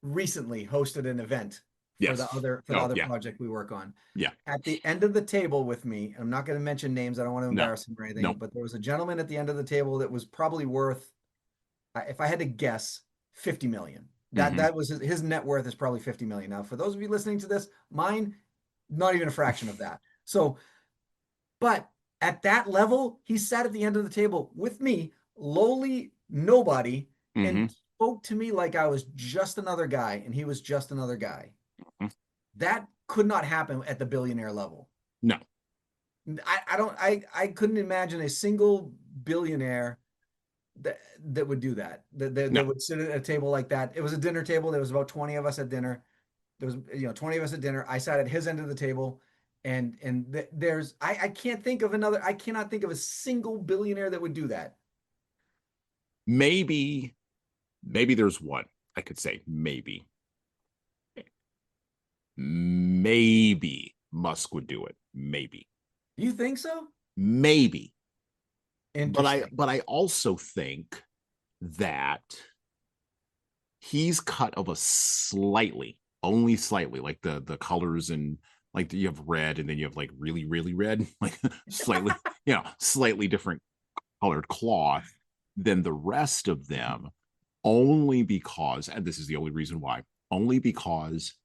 S2: recently hosted an event for
S1: Yes.
S2: the
S1: Oh,
S2: other
S1: yeah.
S2: project we work on.
S1: Yeah.
S2: At the end of the table with me, I'm not going to mention names. I don't want to
S1: No.
S2: embarrass him or anything,
S1: No.
S2: but there was a gentleman at the end of the table that was probably worth, if I had to guess, 50 million. That was his net worth is probably 50 million. Now, for those of you listening to this, mine, not even a fraction of that. So, but at that level, he sat at the end of the table with me, lowly nobody, and spoke to me like I was just another guy, and he was just another guy. That could not happen at the billionaire level.
S1: No.
S2: I couldn't imagine a single billionaire that would do that. That would sit at a table like that. It was a dinner table. There was about 20 of us at dinner. There was 20 of us at dinner. I sat at his end of the table, there's I can't think of another. I cannot think of a single billionaire that would do that.
S1: Maybe there's one. I could say maybe Musk would do it. Maybe.
S2: You think so?
S1: Maybe.
S2: Interesting.
S1: But I also think that he's cut of a slightly, only slightly, like the colors, and like you have red and then you have like really, really red, like slightly, slightly different colored cloth than the rest of them, only because, and this is the only reason why, only because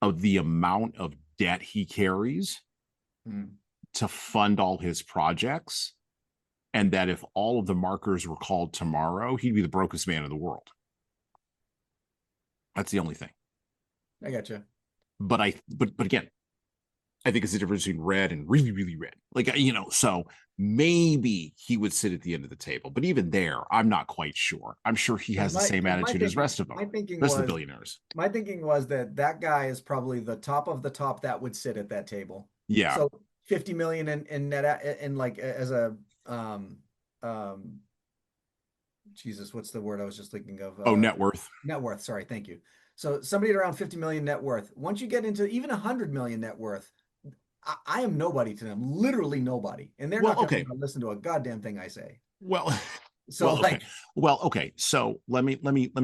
S1: of the amount of debt he carries to fund all his projects. And that if all of the markers were called tomorrow, he'd be the brokest man in the world. That's the only thing.
S2: I gotcha.
S1: But again, I think it's the difference between red and really, really red. Like, so maybe he would sit at the end of the table. But even there, I'm not quite sure. I'm sure he has the same attitude as rest of them. Rest of the billionaires.
S2: My thinking was that guy is probably the top of the top that would sit at that table.
S1: Yeah.
S2: So 50 million in net, in like as a Jesus, what's the word I was just thinking of?
S1: Net worth.
S2: Net worth. Sorry, thank you. So somebody at around 50 million net worth. Once you get into even 100 million net worth, I am nobody to them, literally nobody, and they're not going to listen to a goddamn thing I say.
S1: Well,
S2: so
S1: okay. Okay. So let me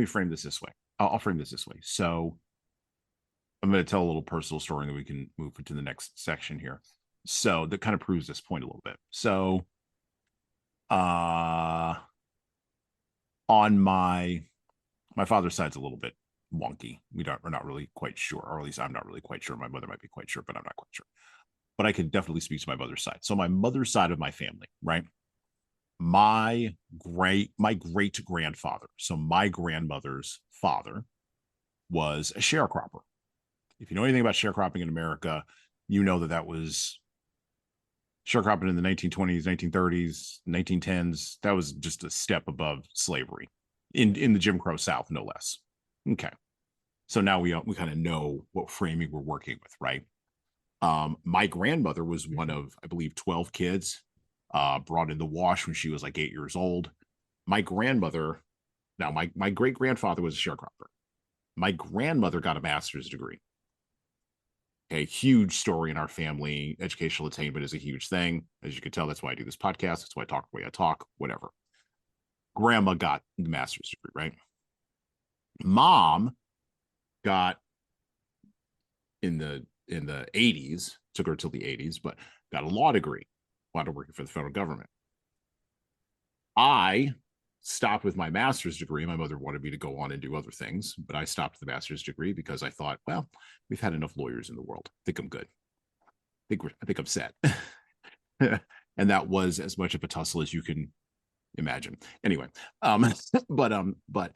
S1: frame this way. I'll frame this this way. So I'm going to tell a little personal story, and then we can move into the next section here. So that kind of proves this point a little bit. So, on my father's side's a little bit wonky. We're not really quite sure, or at least I'm not really quite sure. My mother might be quite sure, but I'm not quite sure. But I can definitely speak to my mother's side. So my mother's side of my family, right? My great grandfather, so my grandmother's father, was a sharecropper. If you know anything about sharecropping in America, you know that was sharecropping in the 1920s, 1930s, 1910s. That was just a step above slavery in the Jim Crow South, no less. Okay. So now we kind of know what framing we're working with, right? My grandmother was one of, I believe, 12 kids, brought in the wash when she was like 8 years old. My grandmother, now my great grandfather was a sharecropper. My grandmother got a master's degree. A huge story in our family. Educational attainment is a huge thing. As you can tell, that's why I do this podcast. That's why I talk the way I talk, whatever. Grandma got the master's degree, right? Mom got in the 80s, took her till the 80s, but got a law degree, wound up working for the federal government. I stopped with my master's degree. My mother wanted me to go on and do other things, but I stopped the master's degree because I thought, well, we've had enough lawyers in the world. I think I'm good. I think I'm set. And that was as much of a tussle as you can imagine. Anyway, but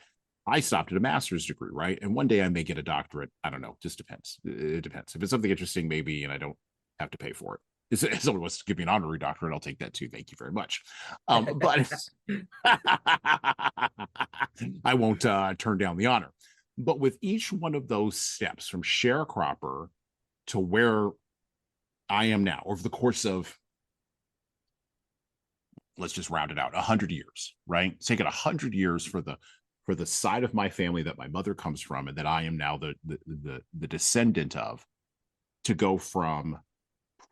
S1: I stopped at a master's degree, right? And one day I may get a doctorate. I don't know. Just depends. It depends. If it's something interesting, maybe, and I don't have to pay for it. If someone wants to give me an honorary doctorate, I'll take that too. Thank you very much. But I won't turn down the honor. But with each one of those steps, from sharecropper to where I am now, over the course of, let's just round it out, 100 years, right? It's taken 100 years for the side of my family that my mother comes from and that I am now the descendant of, to go from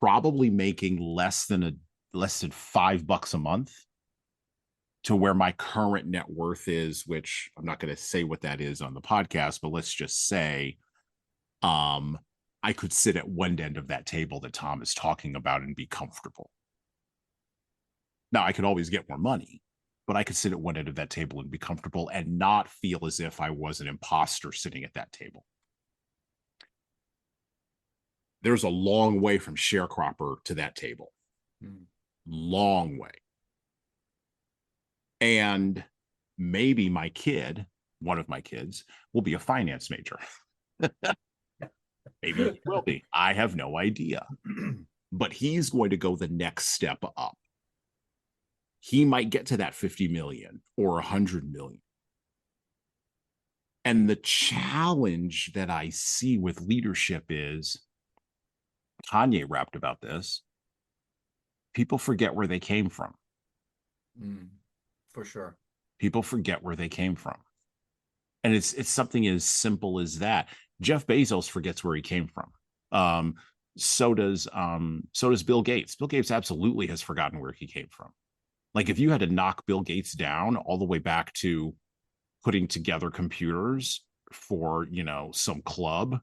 S1: probably making less than $5 a month to where my current net worth is, which I'm not going to say what that is on the podcast, but let's just say I could sit at one end of that table that Tom is talking about and be comfortable. Now, I could always get more money, but I could sit at one end of that table and be comfortable and not feel as if I was an imposter sitting at that table. There's a long way from sharecropper to that table. Long way. And maybe my kid, one of my kids, will be a finance major. Maybe he will be. I have no idea. But he's going to go the next step up. He might get to that 50 million or 100 million. And the challenge that I see with leadership is Kanye rapped about this. People forget where they came from.
S2: For sure.
S1: People forget where they came from. And it's something as simple as that. Jeff Bezos forgets where he came from. So does Bill Gates. Bill Gates absolutely has forgotten where he came from. Like, if you had to knock Bill Gates down all the way back to putting together computers for, some club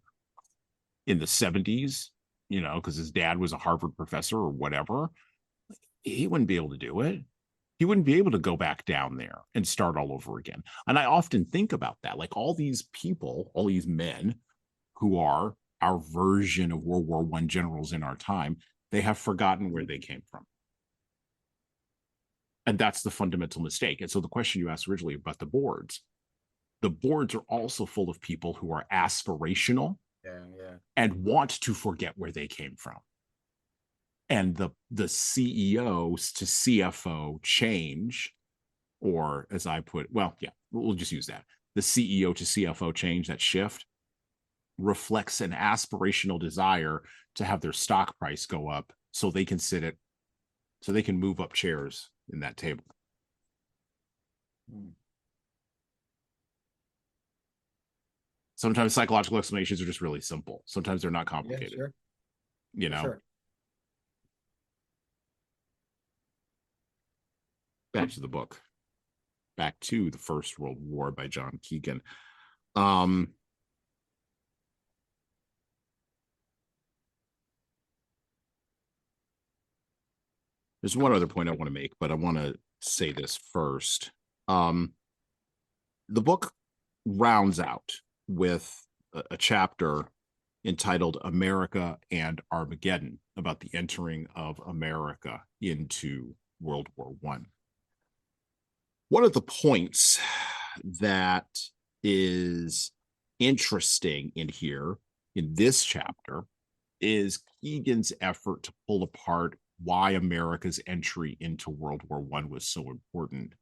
S1: in the 70s, because his dad was a Harvard professor or whatever, he wouldn't be able to do it. He wouldn't be able to go back down there and start all over again. And I often think about that, like all these people, all these men who are our version of World War I generals in our time, they have forgotten where they came from. And that's the fundamental mistake. And so the question you asked originally about the boards are also full of people who are aspirational and want to forget where they came from. And the CEOs to CFO change, or as I put, we'll just use that. The CEO to CFO change, that shift, reflects an aspirational desire to have their stock price go up so they can move up chairs in that table. Sometimes psychological explanations are just really simple. Sometimes they're not complicated. Sure. Back to the book. Back to the First World War by John Keegan. There's one other point I want to make, but I want to say this first. The book rounds out with a chapter entitled America and Armageddon, about the entering of America into World War I. One of the points that is interesting in this chapter, is Keegan's effort to pull apart why America's entry into World War I was so important,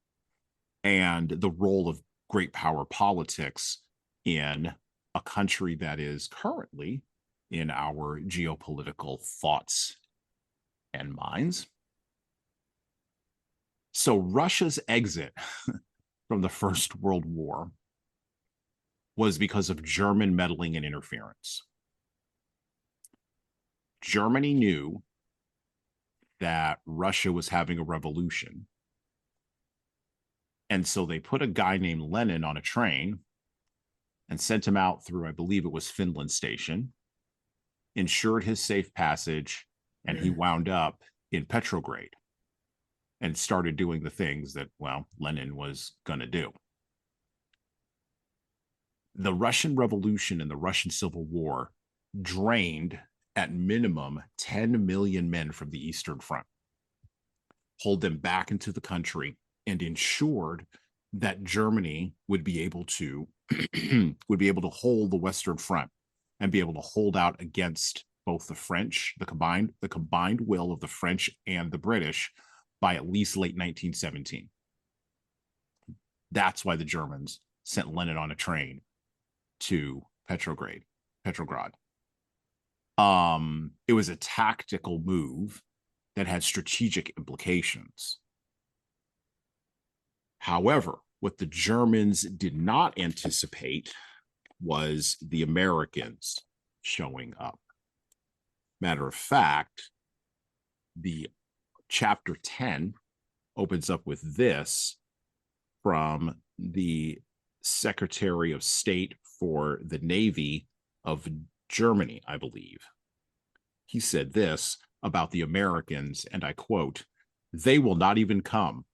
S1: and the role of great power politics in a country that is currently in our geopolitical thoughts and minds. So Russia's exit from the First World War was because of German meddling and interference. Germany knew that Russia was having a revolution, and so they put a guy named Lenin on a train and sent him out through, I believe it was Finland Station, ensured his safe passage, and he wound up in Petrograd and started doing the things that, Lenin was going to do. The Russian Revolution and the Russian Civil War drained at minimum 10 million men from the Eastern Front, pulled them back into the country, and ensured that Germany would be able to hold the Western Front and be able to hold out against both the French, the combined will of the French and the British, by at least late 1917. That's why the Germans sent Lenin on a train to Petrograd. It was a tactical move that had strategic implications. However, what the Germans did not anticipate was the Americans showing up. Matter of fact, the chapter 10 opens up with this from the Secretary of State for the Navy of Germany, I believe. He said this about the Americans, and I quote, "They will not even come."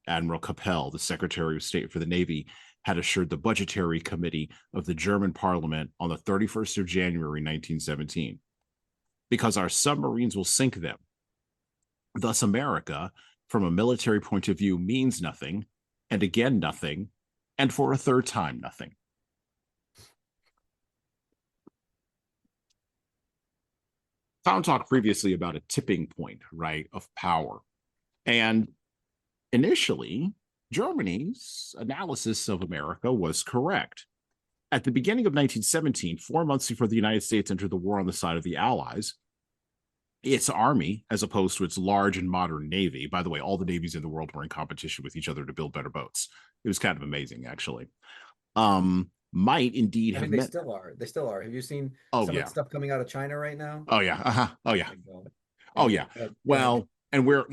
S1: Admiral Capell, the Secretary of State for the Navy, had assured the Budgetary Committee of the German Parliament on the 31st of January, 1917, because our submarines will sink them. Thus, America, from a military point of view, means nothing, and again nothing, and for a third time nothing. Tom talked previously about a tipping point, right, of power. And initially, Germany's analysis of America was correct. At the beginning of 1917, 4 months before the United States entered the war on the side of the Allies, its army as opposed to its large and modern navy. By the way, all the navies in the world were in competition with each other to build better boats. It was kind of amazing, actually. Might indeed
S2: I mean,
S1: have
S2: they
S1: meant.
S2: still are. They still are. Have you seen
S1: Oh
S2: some of the
S1: yeah.
S2: stuff coming out of China right now?
S1: Oh yeah. Oh
S2: Oh
S1: yeah.
S2: my God.
S1: Oh yeah.
S2: Anyway, go ahead.
S1: Well, and we're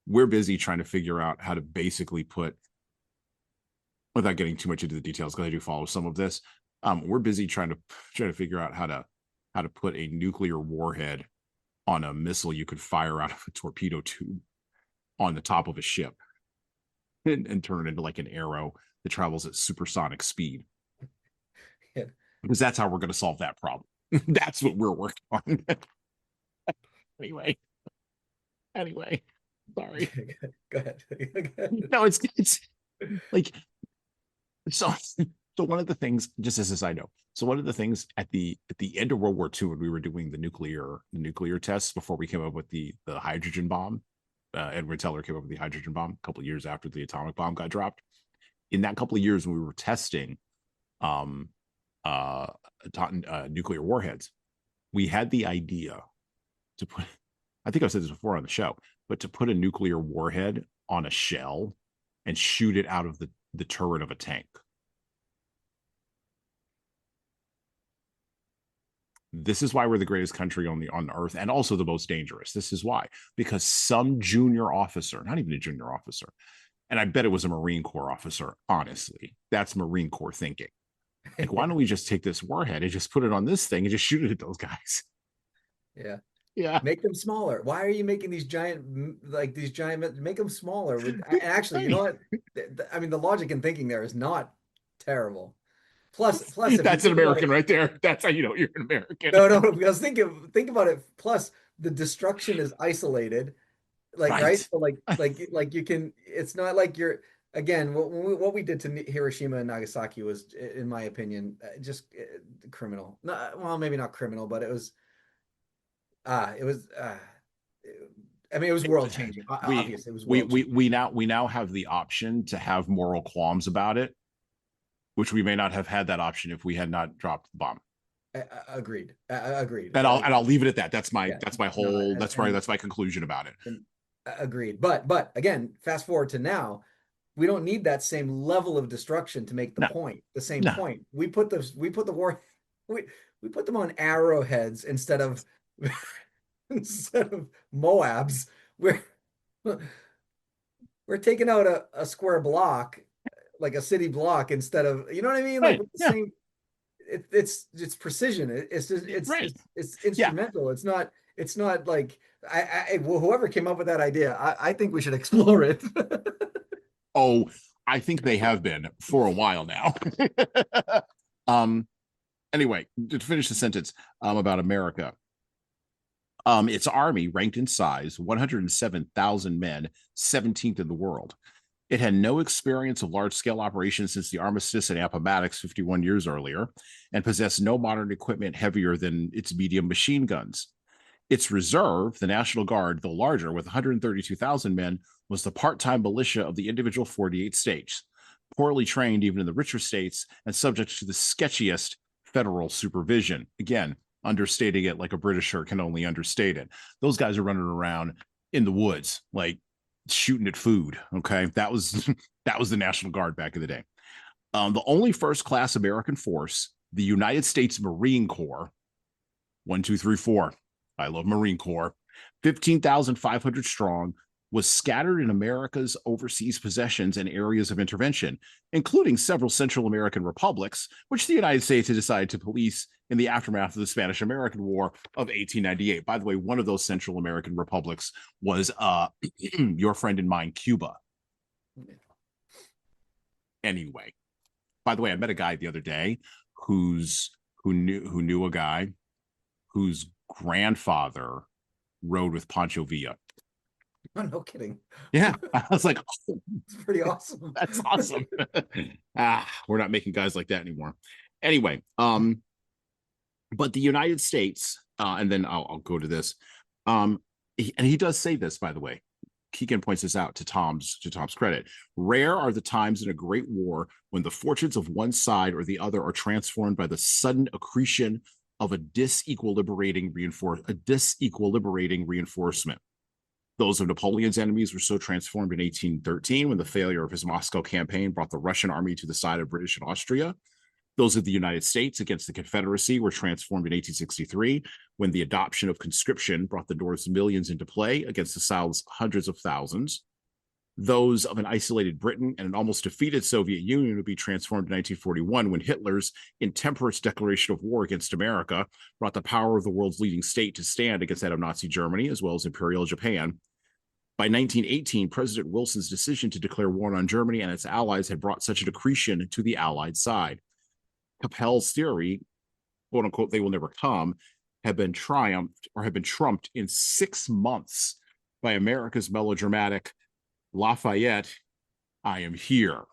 S1: we're busy trying to figure out how to basically put, without getting too much into the details because I do follow some of this. We're busy trying to figure out how to put a nuclear warhead on a missile you could fire out of a torpedo tube on the top of a ship and turn it into like an arrow that travels at supersonic speed.
S2: Yeah.
S1: Because that's how we're going to solve that problem. That's what we're working on. anyway, anyway, sorry.
S2: Go ahead. Go ahead.
S1: No, it's like so. So one of the things, just as a side note, so one of the things at the end of World War II, when we were doing the nuclear tests before we came up with the hydrogen bomb, Edward Teller came up with the hydrogen bomb a couple of years after the atomic bomb got dropped. In that couple of years, when we were testing um, uh, nuclear warheads, we had the idea to put, I think I've said this before on the show, but to put a nuclear warhead on a shell and shoot it out of the turret of a tank. This is why we're the greatest country on earth and also the most dangerous. This is why, because some junior officer, not even a junior officer, and I bet it was a Marine Corps officer, honestly, that's Marine Corps thinking. Like, why don't we just take this warhead and just put it on this thing and just shoot it at those guys?
S2: Yeah.
S1: Yeah.
S2: Make them smaller. Why are you making these giant, make them smaller with, actually, you know what? I mean, the logic and thinking there is not terrible. Plus, if you
S1: That's an
S2: think about
S1: American
S2: it,
S1: right there. That's how you know you're an American.
S2: no, because think about it. Plus, the destruction is isolated, like, right?
S1: Right.
S2: So like you can, it's not like you're, again, what we did to Hiroshima and Nagasaki was, in my opinion, just criminal. Not, well, maybe not criminal, but it was, I mean, it was world changing.
S1: we
S2: Obviously, it was world changing.
S1: we now have the option to have moral qualms about it, which we may not have had that option if we had not dropped the bomb.
S2: Agreed. Agreed.
S1: And I'll leave it at that. That's my
S2: Yeah,
S1: whole,
S2: no,
S1: that's my conclusion about it.
S2: and agreed. But again, fast forward to now, we don't need that same level of destruction to make the
S1: No,
S2: point. The same
S1: no.
S2: point. We put the war we put them on arrowheads instead of instead of Moabs. We're taking out a square block, like a city block, instead of, you know what I mean? Like
S1: Right.
S2: with the
S1: Yeah.
S2: same, it's precision. It's just
S1: Right.
S2: it's
S1: Yeah.
S2: instrumental. It's not like whoever came up with that idea, I think we should explore it.
S1: Oh, I think they have been for a while now. Anyway, to finish the sentence about America. Its army ranked in size 107,000 men, 17th in the world. It had no experience of large-scale operations since the armistice at Appomattox 51 years earlier, and possessed no modern equipment heavier than its medium machine guns. Its reserve, the National Guard, though larger, with 132,000 men, was the part-time militia of the individual 48 states, poorly trained even in the richer states and subject to the sketchiest federal supervision. Again, understating it like a Britisher can only understate it. Those guys are running around in the woods, like shooting at food. Okay, that was the National Guard back in the day. The only first-class American force, the United States Marine Corps, 1, 2, 3, 4. I love Marine Corps. 15,500 strong, was scattered in America's overseas possessions and areas of intervention, including several Central American republics, which the United States had decided to police in the aftermath of the Spanish-American War of 1898. By the way, one of those Central American republics was your friend and mine, Cuba. Anyway, by the way, I met a guy the other day who knew a guy whose grandfather rode with Pancho Villa.
S2: Oh, no kidding.
S1: Yeah, I was like, oh,
S2: it's pretty awesome.
S1: That's awesome. We're not making guys like that anymore. Anyway, but the United States, and then I'll go to this. And he does say this, by the way. Keegan points this out to Tom's credit. Rare are the times in a great war when the fortunes of one side or the other are transformed by the sudden accretion of a disequilibrating reinforcement. Those of Napoleon's enemies were so transformed in 1813 when the failure of his Moscow campaign brought the Russian army to the side of British and Austria. Those of the United States against the Confederacy were transformed in 1863 when the adoption of conscription brought the North's millions into play against the South's hundreds of thousands. Those of an isolated Britain and an almost defeated Soviet Union would be transformed in 1941 when Hitler's intemperate declaration of war against America brought the power of the world's leading state to stand against that of Nazi Germany as well as Imperial Japan. By 1918, President Wilson's decision to declare war on Germany and its allies had brought such a accretion to the Allied side. Capel's theory, quote unquote, they will never come, have been trumped in 6 months by America's melodramatic Lafayette, I am here.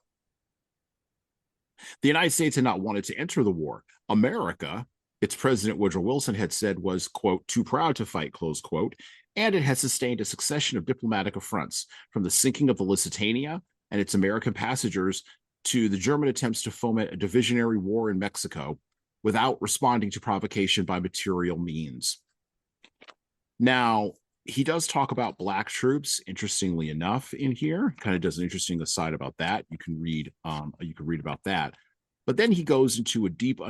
S1: The United States had not wanted to enter the war. America, its President Woodrow Wilson had said, was, quote, too proud to fight, close quote, and it had sustained a succession of diplomatic affronts, from the sinking of the Lusitania and its American passengers to the German attempts to foment a divisionary war in Mexico without responding to provocation by material means. Now, he does talk about Black troops, interestingly enough, in here. Kind of does an interesting aside about that. You can read about that. But then he goes into a deep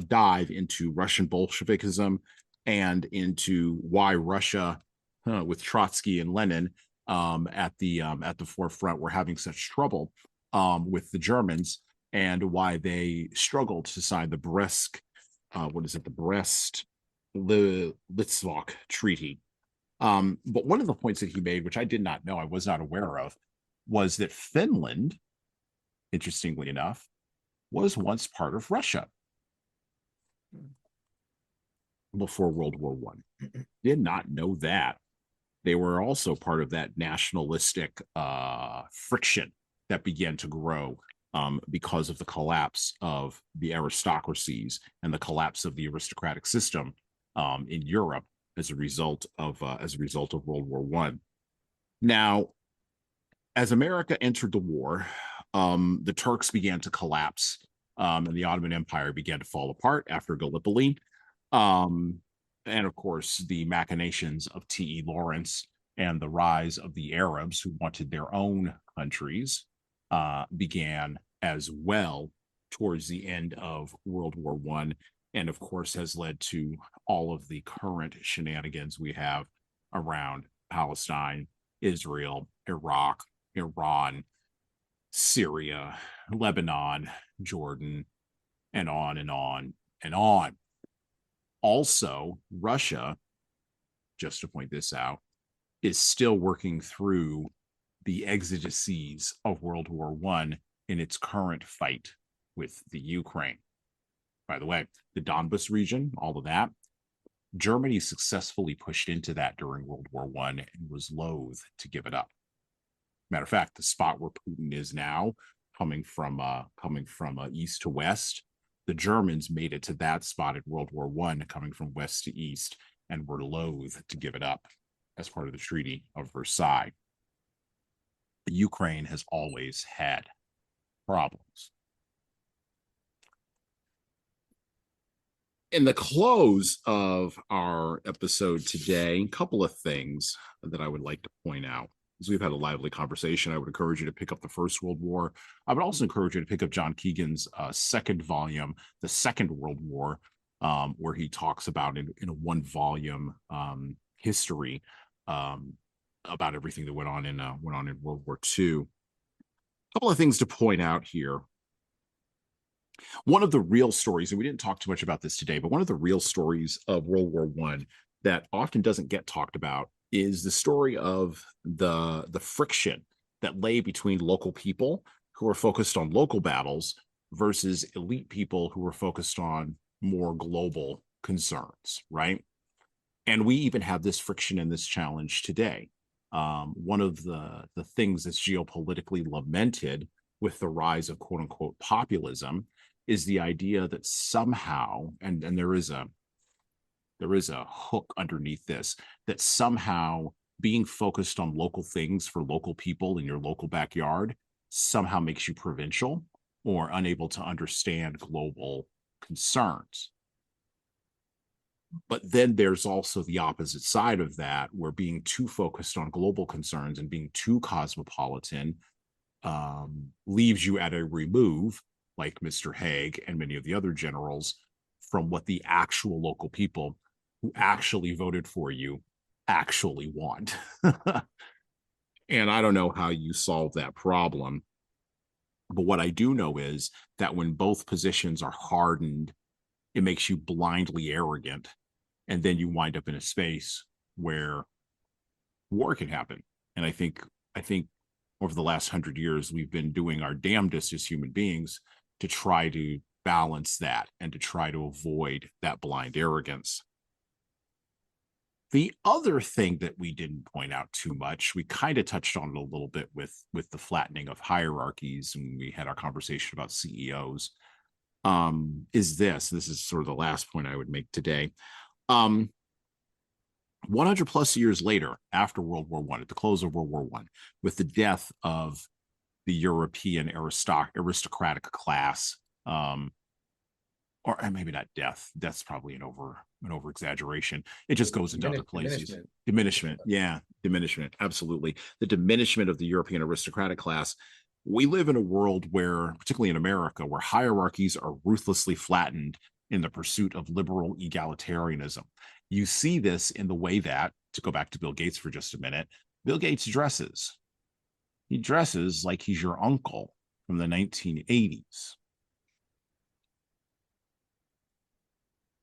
S1: dive into Russian Bolshevism and into why Russia, with Trotsky and Lenin at the forefront, were having such trouble with the Germans, and why they struggled to sign the Brest-Litovsk Treaty. But one of the points that he made, which I did not know, I was not aware of, was that Finland, interestingly enough, was once part of Russia before World War I. Did not know that. They were also part of that nationalistic friction that began to grow because of the collapse of the aristocracies and the collapse of the aristocratic system in Europe as a result of World War I. Now, as America entered the war, the Turks began to collapse, and the Ottoman Empire began to fall apart after Gallipoli. And of course, the machinations of T.E. Lawrence and the rise of the Arabs who wanted their own countries began as well towards the end of World War I, and of course has led to all of the current shenanigans we have around Palestine, Israel, Iraq, Iran, Syria, Lebanon, Jordan, and on and on and on. Also, Russia, just to point this out, is still working through the exigencies of World War I in its current fight with the Ukraine. By the way, the Donbas region, all of that, Germany successfully pushed into that during World War I and was loath to give it up. Matter of fact, the spot where Putin is now, coming from east to west, the Germans made it to that spot in World War I, coming from west to east, and were loath to give it up as part of the Treaty of Versailles. The Ukraine has always had problems. In the close of our episode today, a couple of things that I would like to point out. As we've had a lively conversation, I would encourage you to pick up the First World War. I would also encourage you to pick up John Keegan's second volume, The Second World War, where he talks about in a one-volume history about everything that went on in World War II. A couple of things to point out here. One of the real stories, and we didn't talk too much about this today, but one of the real stories of World War I that often doesn't get talked about is the story of the friction that lay between local people who are focused on local battles versus elite people who are focused on more global concerns, right? And we even have this friction and this challenge today. One of the things that's geopolitically lamented with the rise of quote unquote populism is the idea that somehow, and there is a hook underneath this, that somehow being focused on local things for local people in your local backyard somehow makes you provincial or unable to understand global concerns. But then there's also the opposite side of that, where being too focused on global concerns and being too cosmopolitan leaves you at a remove, like Mr. Haig and many of the other generals, from what the actual local people who actually voted for you actually want. And I don't know how you solve that problem. But what I do know is that when both positions are hardened, it makes you blindly arrogant. And then you wind up in a space where war can happen. And I think over the last 100 years, we've been doing our damnedest as human beings to try to balance that and to try to avoid that blind arrogance. The other thing that we didn't point out too much, we kind of touched on it a little bit with the flattening of hierarchies, and we had our conversation about CEOs. Is this is sort of the last point I would make today. 100 plus years later, after World War I, at the close of World War I, with the death of the European aristocratic class, or maybe not death. That's probably an over exaggeration. It just goes into other places. Diminishment. Yeah, diminishment. Absolutely. The diminishment of the European aristocratic class. We live in a world where, particularly in America, where hierarchies are ruthlessly flattened in the pursuit of liberal egalitarianism. You see this in the way that, to go back to Bill Gates for just a minute, Bill Gates dresses. He dresses like he's your uncle from the 1980s.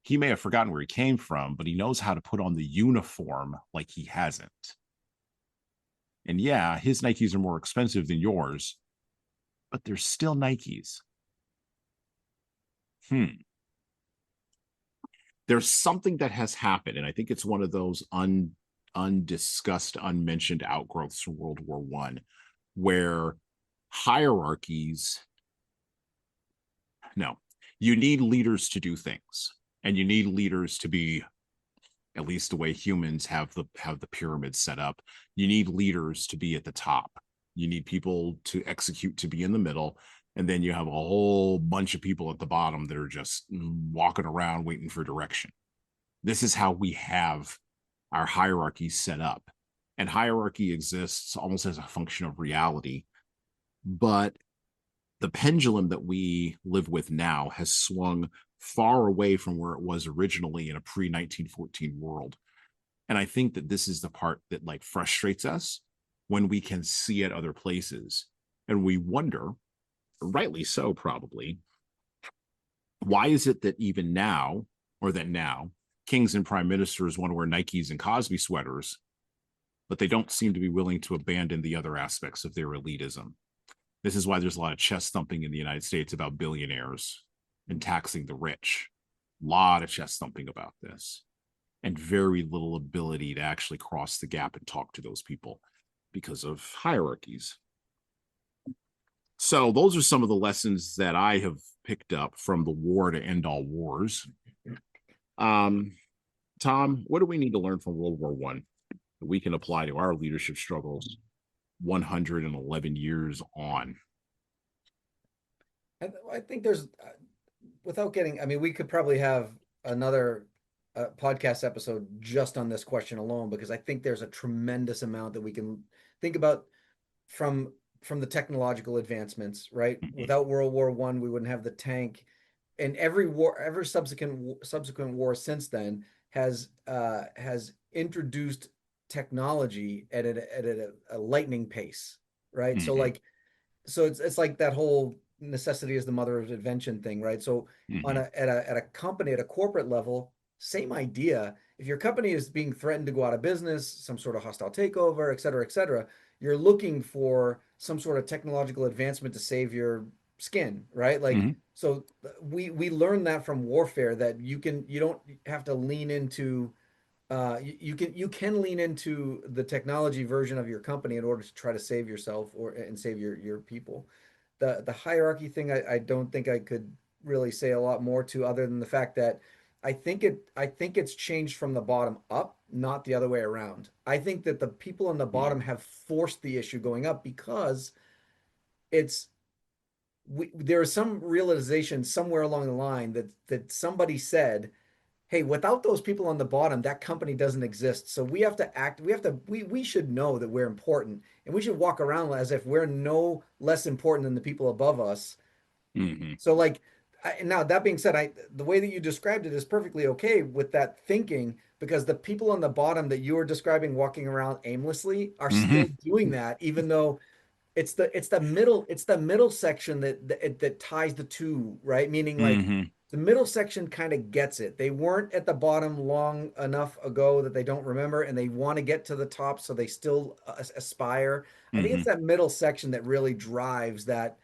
S1: He may have forgotten where he came from, but he knows how to put on the uniform like he hasn't. And yeah, his Nikes are more expensive than yours, but they're still Nikes. There's something that has happened, and I think it's one of those undiscussed, unmentioned outgrowths from World War I, where hierarchies, no, you need leaders to do things, and you need leaders to be, at least the way humans have the pyramid set up, you need leaders to be at the top. You need people to execute, to be in the middle, and then you have a whole bunch of people at the bottom that are just walking around waiting for direction. This is how we have our hierarchy set up. And hierarchy exists almost as a function of reality. But the pendulum that we live with now has swung far away from where it was originally in a pre-1914 world. And I think that this is the part that like frustrates us when we can see it other places. And we wonder, rightly so probably, why is it that even now, or that now, kings and prime ministers want to wear Nikes and Cosby sweaters, but they don't seem to be willing to abandon the other aspects of their elitism. This is why there's a lot of chest thumping in the United States about billionaires and taxing the rich. A lot of chest thumping about this, and very little ability to actually cross the gap and talk to those people because of hierarchies. So those are some of the lessons that I have picked up from the war to end all wars. Tom, what do we need to learn from World War I that we can apply to our leadership struggles 111 years on?
S2: I think there's, without getting, I mean, we could probably have another podcast episode just on this question alone, because I think there's a tremendous amount that we can think about from the technological advancements, right?
S1: Mm-hmm.
S2: Without World War I, we wouldn't have the tank, and every war, every subsequent war since then has introduced technology at a lightning pace, right?
S1: Mm-hmm.
S2: So like, so it's like that whole necessity is the mother of invention thing, right? So on at a company, at a corporate level, same idea. If your company is being threatened to go out of business, some sort of hostile takeover, et cetera, you're looking for some sort of technological advancement to save your skin, right? Like, so we learned that from warfare, that you don't have to lean into you can lean into the technology version of your company in order to try to save yourself and save your people. The hierarchy thing, I don't think I could really say a lot more to, other than the fact that I think it's changed from the bottom up, not the other way around. I think that the people on the bottom have forced the issue going up, because it's there is some realization somewhere along the line that somebody said, hey, without those people on the bottom, that company doesn't exist. So we have to act, we should know that we're important, and we should walk around as if we're no less important than the people above us.
S1: Hmm.
S2: So like now that being said, the way that you described it is perfectly okay with that thinking, because the people on the bottom that you were describing walking around aimlessly are
S1: Hmm.
S2: still doing that, even though it's the middle section that ties the two, right? Meaning like
S1: Hmm.
S2: the middle section kind of gets it. They weren't at the bottom long enough ago that they don't remember, and they want to get to the top, so they still aspire. I think it's
S1: Hmm.
S2: that middle section that really drives that.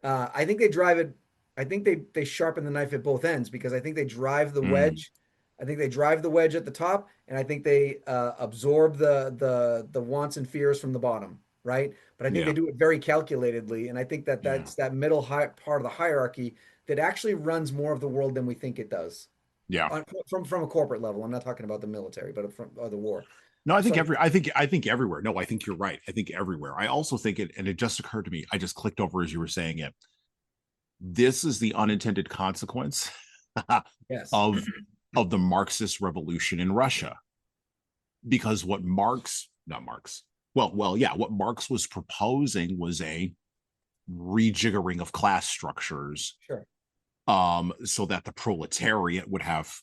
S2: I think they drive it. I think they sharpen the knife at both ends, because I think they drive the
S1: Hmm.
S2: wedge. I think they drive the wedge at the top, and I think they absorb the wants and fears from the bottom, right? But I think they
S1: Yeah.
S2: do it very calculatedly, and I think that
S1: Yeah.
S2: that's that middle high part of the hierarchy that actually runs more of the world than we think it does.
S1: Yeah.
S2: From a corporate level, I'm not talking about the military, but from the war.
S1: No, I think
S2: So
S1: I think everywhere. No, I think you're right. I think everywhere. I also think it, and it just occurred to me. I just clicked over as you were saying it. This is the unintended consequence
S2: yes,
S1: of of the Marxist revolution in Russia, because what Marx, not Marx, yeah, what Marx was proposing was a rejiggering of class structures,
S2: sure,
S1: so that the proletariat would have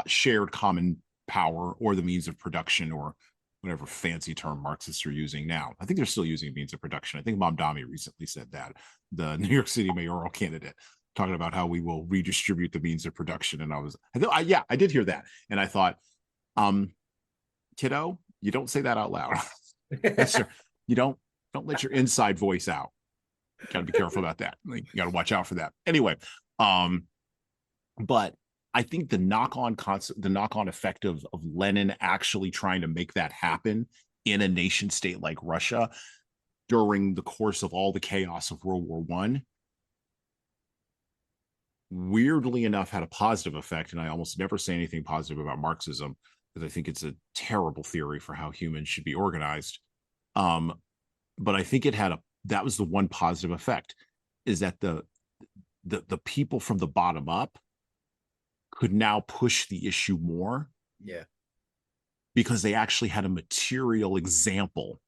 S1: shared common power or the means of production, or whatever fancy term Marxists are using now. I think they're still using means of production. I think Mamdani recently said that, the New York City mayoral candidate, talking about how we will redistribute the means of production. And yeah, I did hear that, and I thought, um, kiddo, you don't say that out loud. That's your, you don't let your inside voice out. Got to be careful about that. Like, you got to watch out for that. Anyway, um, but I think the knock on effect of Lenin actually trying to make that happen in a nation state like Russia during the course of all the chaos of World War One, weirdly enough, had a positive effect. And I almost never say anything positive about Marxism, because I think it's a terrible theory for how humans should be organized. Um, but I think it had a that was the one positive effect, is that the people from the bottom up could now push the issue more,
S2: yeah,
S1: because they actually had a material example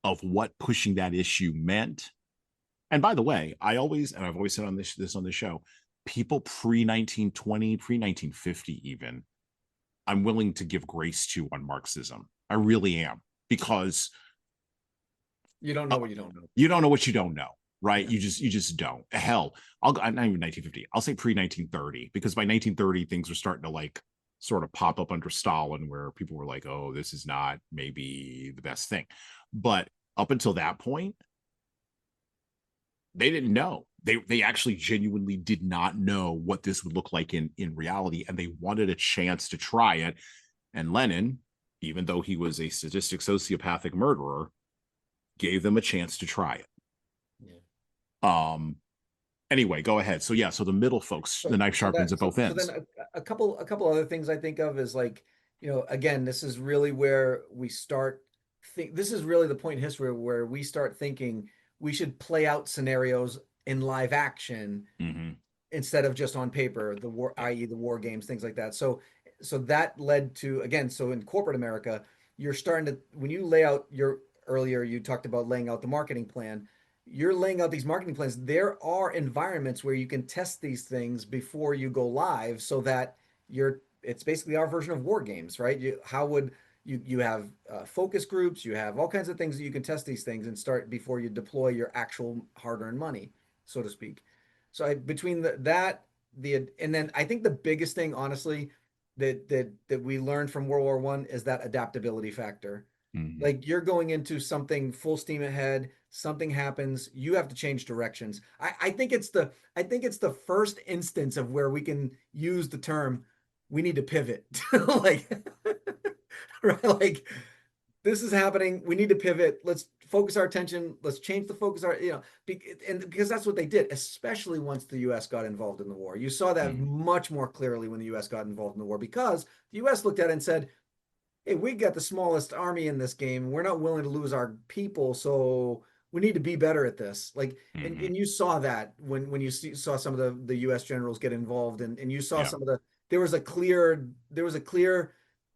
S1: of what pushing that issue meant. And by the way, I've always said on this on the show, people pre 1920, pre 1950 even, I'm willing to give grace to on Marxism. I really am, because
S2: you don't
S1: uh,
S2: know what you don't know.
S1: you don't know what you don't know, right?
S2: Yeah,
S1: You just don't. Hell, I'll not even 1950. I'll say pre 1930, because by 1930 things were starting to like sort of pop up under Stalin, where people were like, "Oh, this is not maybe the best thing." But up until that point, they didn't know. They actually genuinely did not know what this would look like in reality, and they wanted a chance to try it. And Lenin, even though he was a sadistic sociopathic murderer, gave them a chance to try it.
S2: yeah.
S1: Um, anyway, go ahead. So yeah, so the middle folks, the knife sharpens at both
S2: So then
S1: ends.
S2: a couple other things I think of is like, again, this is really where we start this is really the point in history where we start thinking we should play out scenarios in live action
S1: Mm-hmm.
S2: instead of just on paper, the war,
S1: Yeah.
S2: i.e. the war games, things like that. So that led to, again, so in corporate America, you're starting to, when you lay out your, earlier you talked about laying out the marketing plan. You're laying out these marketing plans. There are environments where you can test these things before you go live, so that it's basically our version of war games, right? How would you have focus groups, you have all kinds of things that you can test these things and start before you deploy your actual hard-earned money, so to speak. So between and then I think the biggest thing, honestly, that we learned from World War One is that adaptability factor.
S1: Mm-hmm.
S2: Like you're going into something full steam ahead, something happens, you have to change directions. I think it's the first instance of where we can use the term we need to pivot. Like right, like this is happening. We need to pivot. Let's focus our attention. Let's change the focus. And because that's what they did, especially once the U.S. got involved in the war. You saw that
S1: Mm-hmm.
S2: much more clearly when the U.S. got involved in the war, because the U.S. looked at it and said, "Hey, we got the smallest army in this game. We're not willing to lose our people, so we need to be better at this." Like,
S1: Mm-hmm.
S2: and you saw that when you saw some of the U.S. generals get involved, and you saw
S1: Yeah.
S2: some of the there was a clear,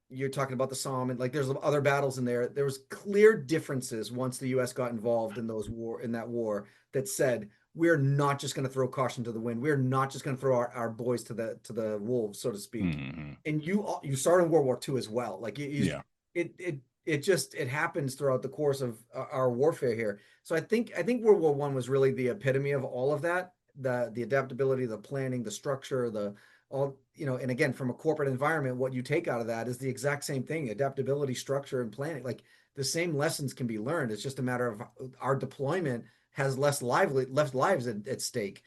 S2: you're talking about the Somme and like there's other battles in there. There was clear differences once the US got involved in that war that said, we're not just going to throw caution to the wind. We're not just going to throw our boys to the wolves, so to speak.
S1: Mm-hmm.
S2: And you started in World War II as well. Like
S1: Yeah.
S2: it happens throughout the course of our warfare here. So I think World War I was really the epitome of all of that. The adaptability, the planning, the structure, the all, and again, from a corporate environment, what you take out of that is the exact same thing: adaptability, structure, and planning. Like the same lessons can be learned. It's just a matter of our deployment has less lives at stake.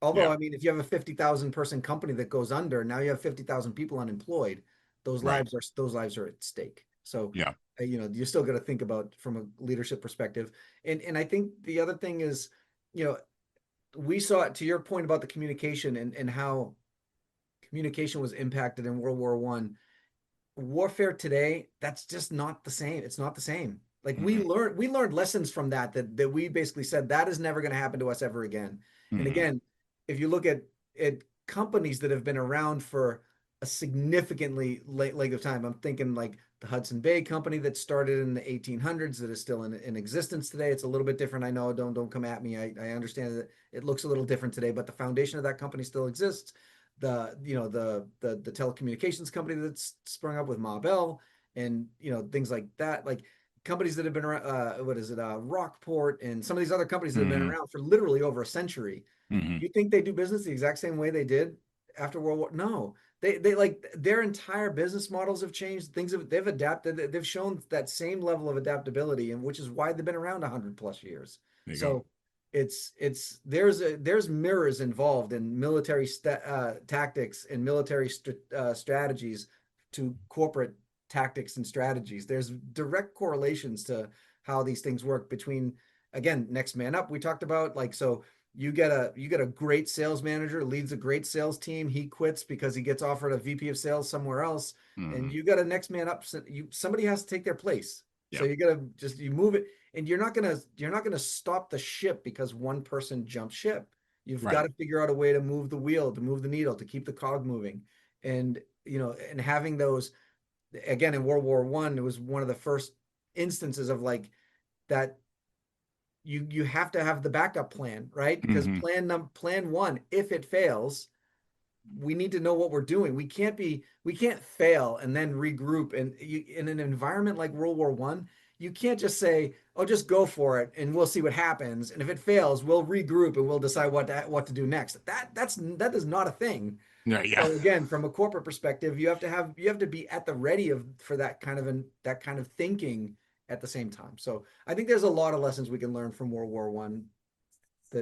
S2: Although,
S1: Yeah.
S2: I mean, if you have a 50,000 person company that goes under, now you have 50,000 people unemployed.
S1: Right.
S2: Those lives are at stake. So,
S1: Yeah.
S2: you still got to think about from a leadership perspective. And I think the other thing is, we saw it, to your point about the communication and how communication was impacted in World War One. Warfare today, that's just not the same. It's not the same. Like
S1: Mm-hmm.
S2: we learned lessons from that we basically said that is never going to happen to us ever again. And
S1: Mm-hmm.
S2: again, if you look at companies that have been around for a significantly length of time, I'm thinking like the Hudson Bay Company that started in the 1800s that is still in existence today. It's a little bit different. I know. Don't come at me. I understand that it looks a little different today, but the foundation of that company still exists. The telecommunications company that's sprung up with Ma Bell and things like that, like companies that have been around, Rockport and some of these other companies that have been
S1: Mm-hmm.
S2: around for literally over a century.
S1: Mm-hmm.
S2: You think they do business the exact same way they did after World War? No, they like their entire business models have changed. They've adapted. They've shown that same level of adaptability, and which is why they've been around 100+ years.
S1: There you go.
S2: So there's mirrors involved in military tactics and military strategies to corporate tactics and strategies. There's direct correlations to how these things work between, again, next man up. We talked about, like, so you get a great sales manager, leads a great sales team. He quits because he gets offered a VP of sales somewhere else,
S1: Mm-hmm.
S2: and you got a next man up. Somebody has to take their place. So
S1: Yeah.
S2: you got to you move it, and you're not gonna stop the ship because one person jumped ship. You've got
S1: Right.
S2: to figure out a way to move the wheel, to move the needle, to keep the cog moving, and and having those, again, in World War One, it was one of the first instances of like that. You have to have the backup plan, right? Because
S1: Mm-hmm.
S2: plan one, if it fails, we need to know what we're doing. We can't fail and then regroup. And in an environment like World War One, you can't just say, "Oh, just go for it, and we'll see what happens. And if it fails, we'll regroup and we'll decide what to do next." That is not a thing.
S1: Yeah. Yeah.
S2: So again, from a corporate perspective, you have to be at the ready for that kind of thinking at the same time. So I think there's a lot of lessons we can learn from World War One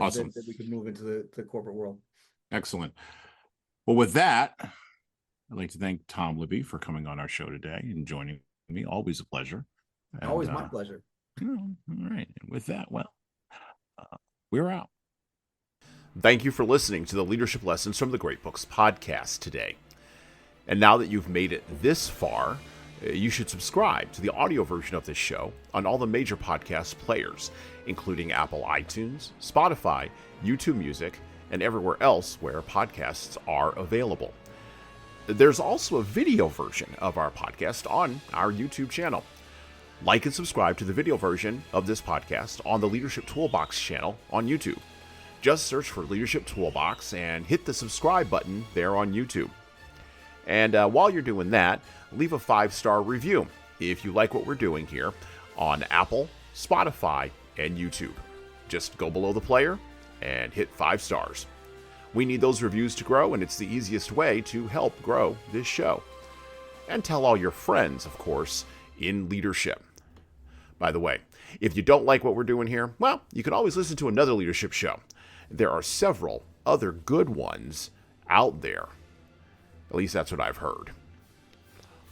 S1: Awesome.
S2: that we can move into the corporate world.
S1: Excellent. Well, with that, I'd like to thank Tom Libby for coming on our show today and joining me. Always a pleasure. And,
S2: Always my pleasure.
S1: All right. And with that, well, we're out.
S3: Thank you for listening to the Leadership Lessons from the Great Books podcast today. And now that you've made it this far, you should subscribe to the audio version of this show on all the major podcast players, including Apple iTunes, Spotify, YouTube Music, and everywhere else where podcasts are available. There's also a video version of our podcast on our YouTube channel. Like and subscribe to the video version of this podcast on the Leadership Toolbox channel on YouTube. Just search for Leadership Toolbox and hit the subscribe button there on YouTube. And while you're doing that, leave a 5-star review if you like what we're doing here on Apple, Spotify, and YouTube. Just go below the player and hit 5 stars. We need those reviews to grow, and it's the easiest way to help grow this show. And tell all your friends, of course, in leadership. By the way, if you don't like what we're doing here, well, you can always listen to another leadership show. There are several other good ones out there. At least that's what I've heard.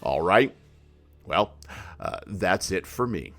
S3: All right. Well, that's it for me.